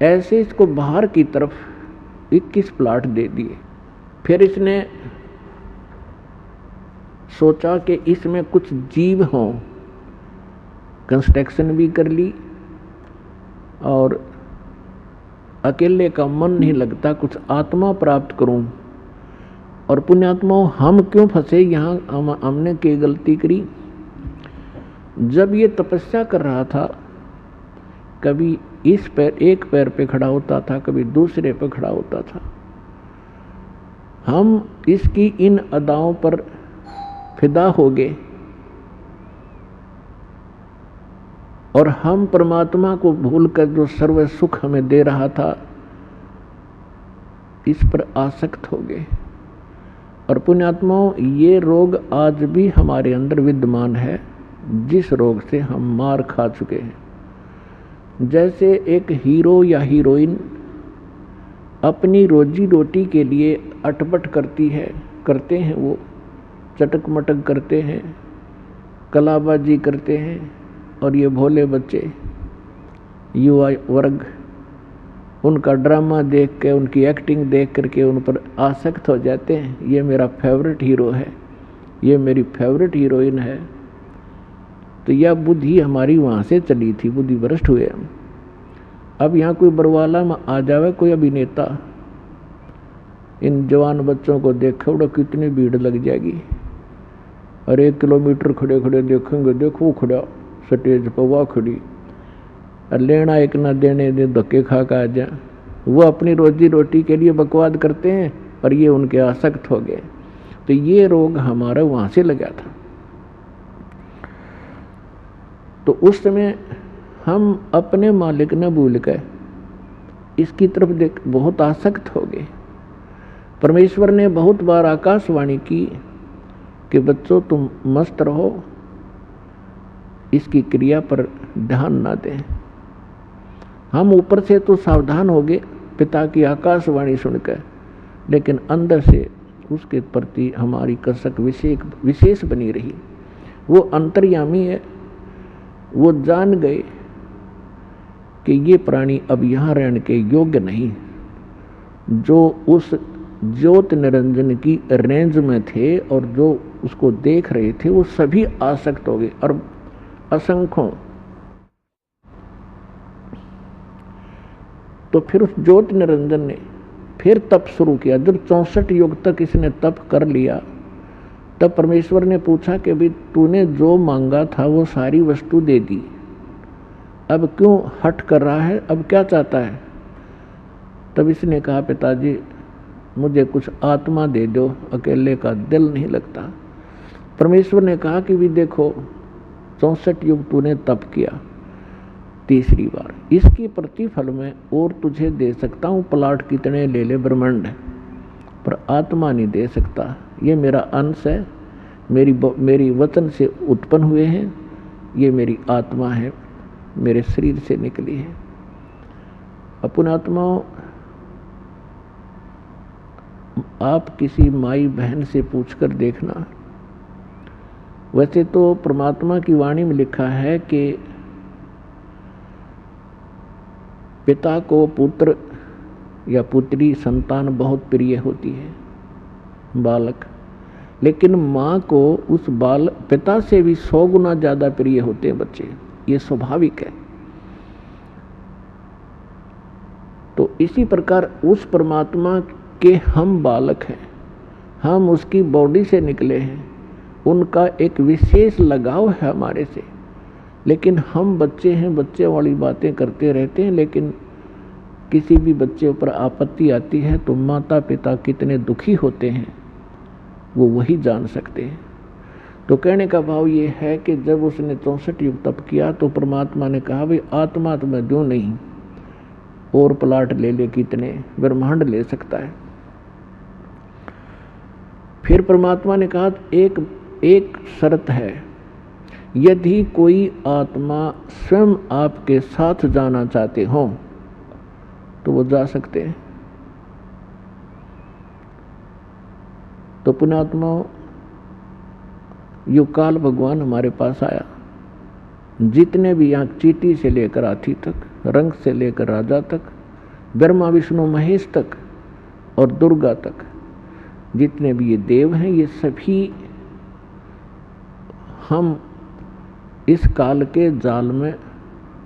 ऐसे इसको बाहर की तरफ 21 प्लाट दे दिए। फिर इसने सोचा कि इसमें कुछ जीव हों, कंस्ट्रक्शन भी कर ली और अकेले का मन नहीं लगता, कुछ आत्मा प्राप्त करूं। और पुण्यात्माओं, हम क्यों फंसे यहाँ? हमने क्या गलती करी? जब ये तपस्या कर रहा था, कभी इस पैर एक पैर पे खड़ा होता था, कभी दूसरे पे खड़ा होता था। हम इसकी इन अदाओं पर फिदा हो गए और हम परमात्मा को भूलकर जो सर्व सुख हमें दे रहा था, इस पर आसक्त हो गए। और पुण्यात्माओं, ये रोग आज भी हमारे अंदर विद्यमान है, जिस रोग से हम मार खा चुके हैं। जैसे एक हीरो या हीरोइन अपनी रोजी रोटी के लिए अटपट करते हैं, वो चटक मटक करते हैं, कलाबाजी करते हैं, और ये भोले बच्चे, युवा वर्ग, उनका ड्रामा देख के, उनकी एक्टिंग देख करके उन पर आसक्त हो जाते हैं। ये मेरा फेवरेट हीरो है, ये मेरी फेवरेट हीरोइन है। तो यह बुद्धि हमारी वहाँ से चली थी, बुद्धि भ्रष्ट हुए हम। अब यहाँ कोई बरवाला में आ जावे, कोई अभिनेता, इन जवान बच्चों को देखे उड़ा कितनी भीड़ लग जाएगी। और 1 किलोमीटर खड़े खड़े देखेंगे, देखो खड़ा स्टेज पर, वह खड़ी, और लेना एक ना देने दे, धक्के खा के आ जा। वो अपनी रोजी रोटी के लिए बकवाद करते हैं और ये उनके आसक्त हो गए। तो ये रोग हमारा वहाँ से लगा था। तो उस समय हम अपने मालिक न भूल कर इसकी तरफ देख बहुत आसक्त हो गए। परमेश्वर ने बहुत बार आकाशवाणी की कि बच्चों तुम मस्त रहो, इसकी क्रिया पर ध्यान ना दें। हम ऊपर से तो सावधान हो गए पिता की आकाशवाणी सुनकर, लेकिन अंदर से उसके प्रति हमारी कसक विशेष बनी रही। वो अंतर्यामी है, वो जान गए कि ये प्राणी अब यहाँ रहने के योग्य नहीं। जो उस ज्योत निरंजन की रेंज में थे और जो उसको देख रहे थे, वो सभी आसक्त हो गए और असंख्यों। तो फिर उस ज्योत निरंजन ने फिर तप शुरू किया। जब 64 युग तक इसने तप कर लिया, तब परमेश्वर ने पूछा कि भाई तूने जो मांगा था वो सारी वस्तु दे दी, अब क्यों हट कर रहा है, अब क्या चाहता है? तब इसने कहा पिताजी मुझे कुछ आत्मा दे दो, अकेले का दिल नहीं लगता। परमेश्वर ने कहा कि भी देखो 64 युग तूने तप किया, तीसरी बार इसकी प्रतिफल में और तुझे दे सकता हूँ, प्लाट कितने ले ले ब्रह्मांड, पर आत्मा नहीं दे सकता। ये मेरा अंश है, मेरी वतन से उत्पन्न हुए हैं, ये मेरी आत्मा है, मेरे शरीर से निकली है। अपन आत्माओं, आप किसी माई बहन से पूछकर देखना। वैसे तो परमात्मा की वाणी में लिखा है कि पिता को पुत्र या पुत्री संतान बहुत प्रिय होती है, बालक, लेकिन माँ को उस पिता से भी 100 गुना ज़्यादा प्रिय होते हैं बच्चे। ये स्वाभाविक है। तो इसी प्रकार उस परमात्मा के हम बालक हैं, हम उसकी बॉडी से निकले हैं, उनका एक विशेष लगाव है हमारे से। लेकिन हम बच्चे हैं, बच्चे वाली बातें करते रहते हैं। लेकिन किसी भी बच्चे ऊपर आपत्ति आती है तो माता पिता कितने दुखी होते हैं वो वही जान सकते हैं। तो कहने का भाव ये है कि जब उसने 64 युग तप किया तो परमात्मा ने कहा भाई आत्मा तो मैं दूं नहीं, और प्लाट ले ले, कितने ब्रह्मांड ले सकता है। फिर परमात्मा ने कहा एक शर्त है यदि कोई आत्मा स्वयं आपके साथ जाना चाहते हो तो वो जा सकते हैं। तो पुण्यात्माओं, यो काल भगवान हमारे पास आया, जितने भी यहाँ चींटी से लेकर हाथी तक, रंग से लेकर राजा तक, ब्रह्मा विष्णु महेश तक और दुर्गा तक, जितने भी ये देव हैं, ये सभी हम इस काल के जाल में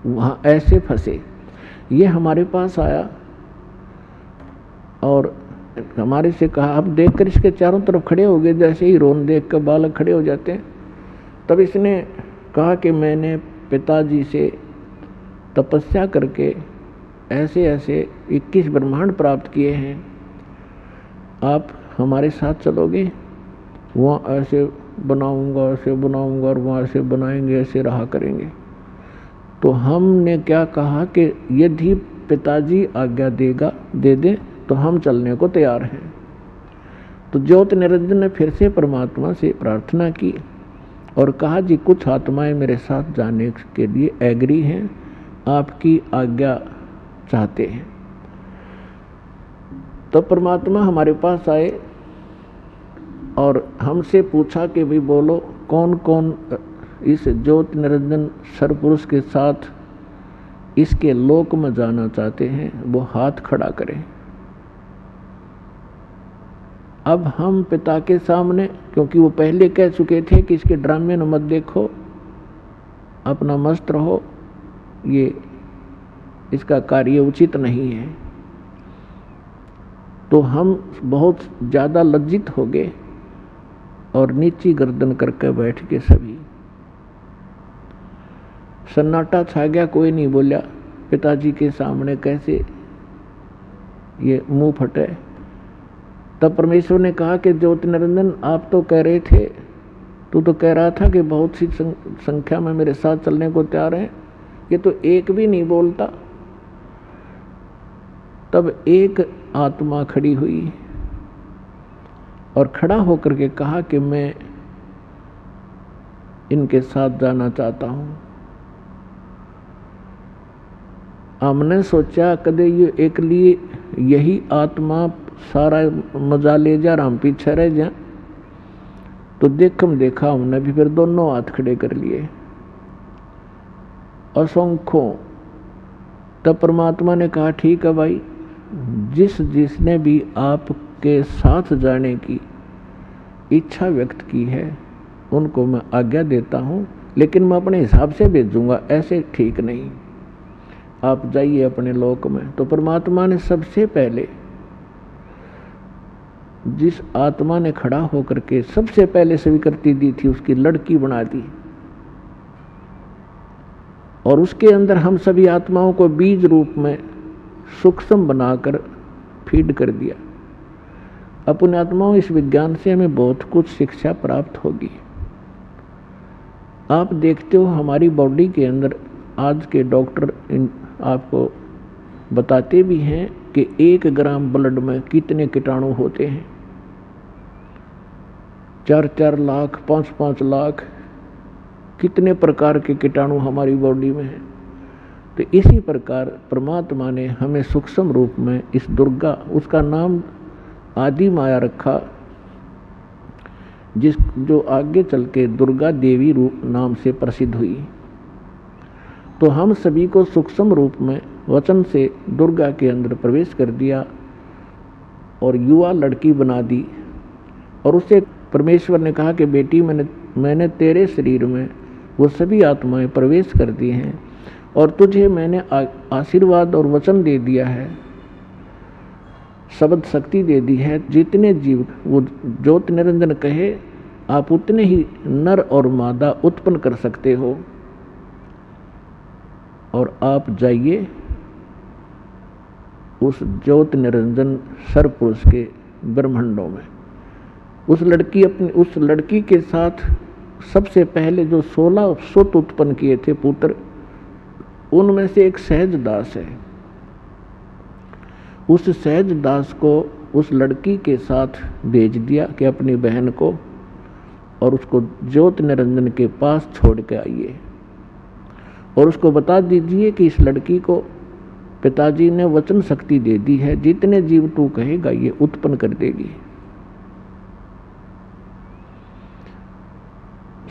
वहाँ ऐसे फंसे। ये हमारे पास आया और हमारे से कहा, आप देखकर इसके चारों तरफ खड़े हो गए, जैसे ही रोन देख कर बालक खड़े हो जाते हैं। तब इसने कहा कि मैंने पिताजी से तपस्या करके ऐसे ऐसे 21 ब्रह्मांड प्राप्त किए हैं, आप हमारे साथ चलोगे? वहाँ ऐसे बनाऊंगा, ऐसे बनाऊंगा, और वहाँ ऐसे बनाएंगे, ऐसे रहा करेंगे। तो हमने क्या कहा कि यदि पिताजी आज्ञा दे दे तो हम चलने को तैयार हैं। तो ज्योति निरंजन ने फिर से परमात्मा से प्रार्थना की और कहा, जी कुछ आत्माएं मेरे साथ जाने के लिए एग्री हैं, आपकी आज्ञा चाहते हैं। तो परमात्मा हमारे पास आए और हमसे पूछा कि भाई बोलो, कौन कौन इस ज्योति निरंजन सर्वपुरुष के साथ इसके लोक में जाना चाहते हैं, वो हाथ खड़ा करें। अब हम पिता के सामने, क्योंकि वो पहले कह चुके थे कि इसके ड्रामे न मत देखो, अपना मस्त रहो, ये इसका कार्य उचित नहीं है, तो हम बहुत ज़्यादा लज्जित हो गए और नीची गर्दन करके बैठ के सभी सन्नाटा छा गया। कोई नहीं बोला। पिताजी के सामने कैसे ये मुंह फटे। तब परमेश्वर ने कहा कि ज्योति निरंजन, आप तो कह रहे थे, तू तो कह रहा था कि बहुत सी संख्या में मेरे साथ चलने को तैयार है, ये तो एक भी नहीं बोलता। तब एक आत्मा खड़ी हुई और खड़ा होकर के कहा कि मैं इनके साथ जाना चाहता हूं। हमने सोचा कदे ये एक लिए यही आत्मा सारा मजा ले जा, हम पीछे रह जा। तो देखा हमने भी, फिर दोनों हाथ खड़े कर लिए असंख्यों। तब परमात्मा ने कहा, ठीक है भाई, जिसने भी आपके साथ जाने की इच्छा व्यक्त की है उनको मैं आज्ञा देता हूँ, लेकिन मैं अपने हिसाब से भेजूंगा, ऐसे ठीक नहीं, आप जाइए अपने लोक में। तो परमात्मा ने सबसे पहले जिस आत्मा ने खड़ा होकर के सबसे पहले स्वीकृति दी थी, उसकी लड़की बना दी और उसके अंदर हम सभी आत्माओं को बीज रूप में सूक्ष्म बनाकर फीड कर दिया। अपने आत्माओं, इस विज्ञान से हमें बहुत कुछ शिक्षा प्राप्त होगी। आप देखते हो हमारी बॉडी के अंदर आज के डॉक्टर आपको बताते भी हैं कि 1 ग्राम ब्लड में कितने कीटाणु होते हैं। 4-4 लाख, 5-5 लाख, कितने प्रकार के कीटाणु हमारी बॉडी में हैं। तो इसी प्रकार परमात्मा ने हमें सूक्ष्म रूप में इस दुर्गा, उसका नाम आदि माया रखा, जो आगे चल के दुर्गा देवी रूप नाम से प्रसिद्ध हुई। तो हम सभी को सूक्ष्म रूप में वचन से दुर्गा के अंदर प्रवेश कर दिया और युवा लड़की बना दी। और उसे परमेश्वर ने कहा कि बेटी, मैंने तेरे शरीर में वो सभी आत्माएं प्रवेश कर दी हैं और तुझे मैंने आशीर्वाद और वचन दे दिया है, शब्द शक्ति दे दी है। जितने जीव वो ज्योति निरंजन कहे, आप उतने ही नर और मादा उत्पन्न कर सकते हो और आप जाइए उस ज्योति निरंजन सर्वपुरुष के ब्रह्मांडों में। उस लड़की के साथ सबसे पहले जो 16 सुत उत्पन्न किए थे पुत्र, उनमें से एक सहज दास है। उस सहज दास को उस लड़की के साथ भेज दिया कि अपनी बहन को और उसको ज्योति निरंजन के पास छोड़ के आइए और उसको बता दीजिए कि इस लड़की को पिताजी ने वचन शक्ति दे दी है, जितने जीव तू कहेगा ये उत्पन्न कर देगी।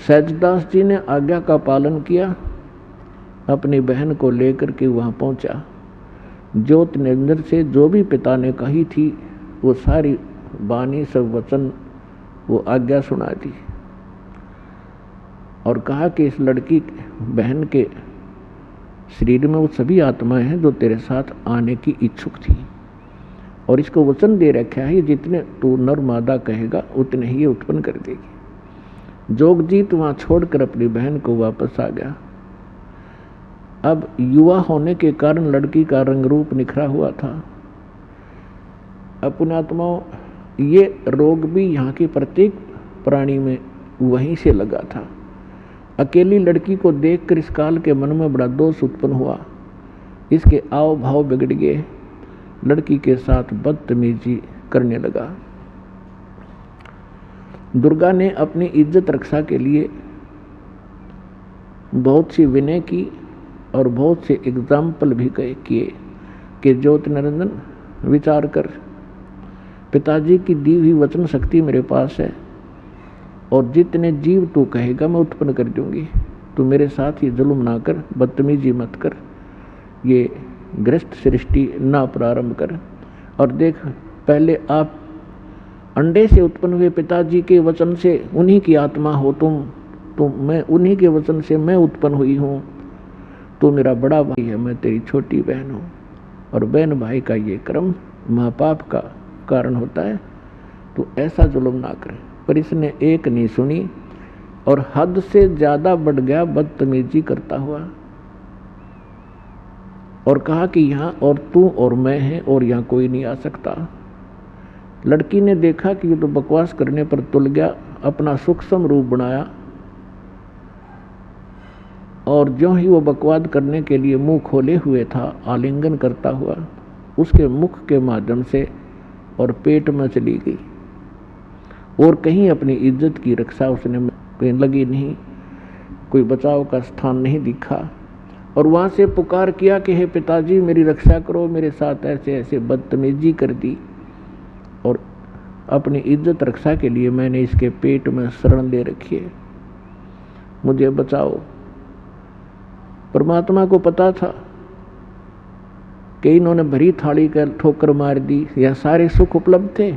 सहजदास जी ने आज्ञा का पालन किया, अपनी बहन को लेकर के वहां पहुंचा। ज्योति निरंजन से जो भी पिता ने कही थी वो सारी वाणी सब वचन वो आज्ञा सुना दी और कहा कि इस लड़की बहन के शरीर में वो सभी आत्माएं हैं जो तेरे साथ आने की इच्छुक थी और इसको वचन दे रखा है जितने तू नर मादा कहेगा उतने ही ये उत्पन्न कर देगी। जोगजीत वहां छोड़कर अपनी बहन को वापस आ गया। अब युवा होने के कारण लड़की का रंग रूप निखरा हुआ था। अपने आत्माओं, ये रोग भी यहाँ के प्रत्येक प्राणी में वहीं से लगा था। अकेली लड़की को देखकर इस काल के मन में बड़ा दोष उत्पन्न हुआ, इसके आव भाव बिगड़ गए, लड़की के साथ बदतमीजी करने लगा। दुर्गा ने अपनी इज्जत रक्षा के लिए बहुत सी विनय की और बहुत से एग्जाम्पल भी किए कि ज्योति निरंजन विचार कर, पिताजी की दी हुई वचन शक्ति मेरे पास है और जितने जीव तू कहेगा मैं उत्पन्न कर दूंगी। तू मेरे साथ ये जुल्म ना कर, बदतमीजी मत कर, ये ग्रस्त सृष्टि ना प्रारंभ कर। और देख, पहले आप अंडे से उत्पन्न हुए पिताजी के वचन से उन्हीं की आत्मा हो तुम मैं उन्हीं के वचन से मैं उत्पन्न हुई हूँ। तू मेरा बड़ा भाई है, मैं तेरी छोटी बहन हूँ और बहन भाई का ये क्रम महापाप का कारण होता है, तू ऐसा जुल्म ना करे। पर इसने एक नहीं सुनी और हद से ज्यादा बढ़ गया बदतमीजी करता हुआ और कहा कि यहाँ और तू और मैं हैं और यहाँ कोई नहीं आ सकता। लड़की ने देखा कि ये तो बकवास करने पर तुल गया, अपना सूक्ष्म रूप बनाया और जो ही वो बकवाद करने के लिए मुंह खोले हुए था, आलिंगन करता हुआ उसके मुख के माध्यम से और पेट में चली गई और कहीं अपनी इज्जत की रक्षा उसने कहीं लगी नहीं, कोई बचाव का स्थान नहीं दिखा और वहाँ से पुकार किया कि हे पिताजी मेरी रक्षा करो, मेरे साथ ऐसे ऐसे बदतमीजी कर दी और अपनी इज्जत रक्षा के लिए मैंने इसके पेट में शरण ले रखी है, मुझे बचाओ। परमात्मा को पता था कि इन्होंने भरी थाली का ठोकर मार दी, यह सारे सुख उपलब्ध थे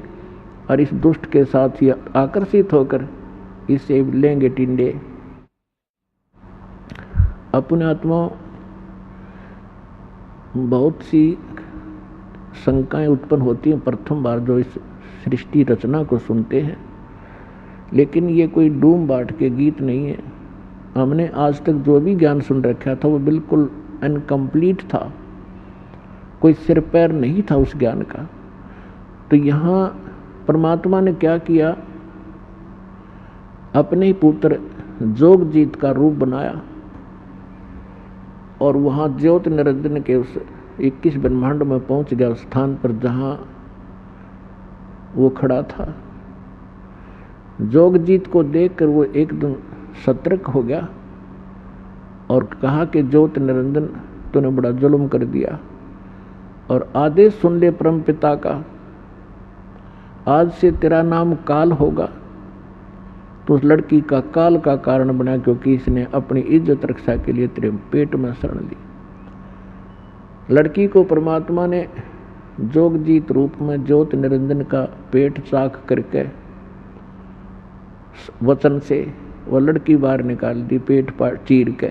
और इस दुष्ट के साथ ही आकर्षित होकर इससे लेंगे टिंडे। अपने आत्मा बहुत सी शंकाएं उत्पन्न होती हैं प्रथम बार जो इस सृष्टि रचना को सुनते हैं, लेकिन ये कोई डूम बाट के गीत नहीं है। हमने आज तक जो भी ज्ञान सुन रखा था वो बिल्कुल इनकम्प्लीट था, कोई सिर पैर नहीं था उस ज्ञान का। तो यहाँ परमात्मा ने क्या किया, अपने ही पुत्र जोगजीत का रूप बनाया और वहाँ ज्योति निरंजन के उस 21 ब्रह्मांड में पहुँच गया, उस स्थान पर जहाँ वो खड़ा था। जोगजीत को देखकर वो एकदम सतर्क हो गया और कहा कि ज्योति निरंजन तूने बड़ा जुल्म कर दिया और आदेश सुन ले परम पिता का, आज से तेरा नाम काल होगा। तो उस लड़की का काल का कारण बना क्योंकि इसने अपनी इज्जत रक्षा के लिए तेरे पेट में शरण ली। लड़की को परमात्मा ने जोगजीत रूप में ज्योति निरंजन का पेट चाक करके वचन से वो लड़की बाहर निकाल दी, पेट चीर के।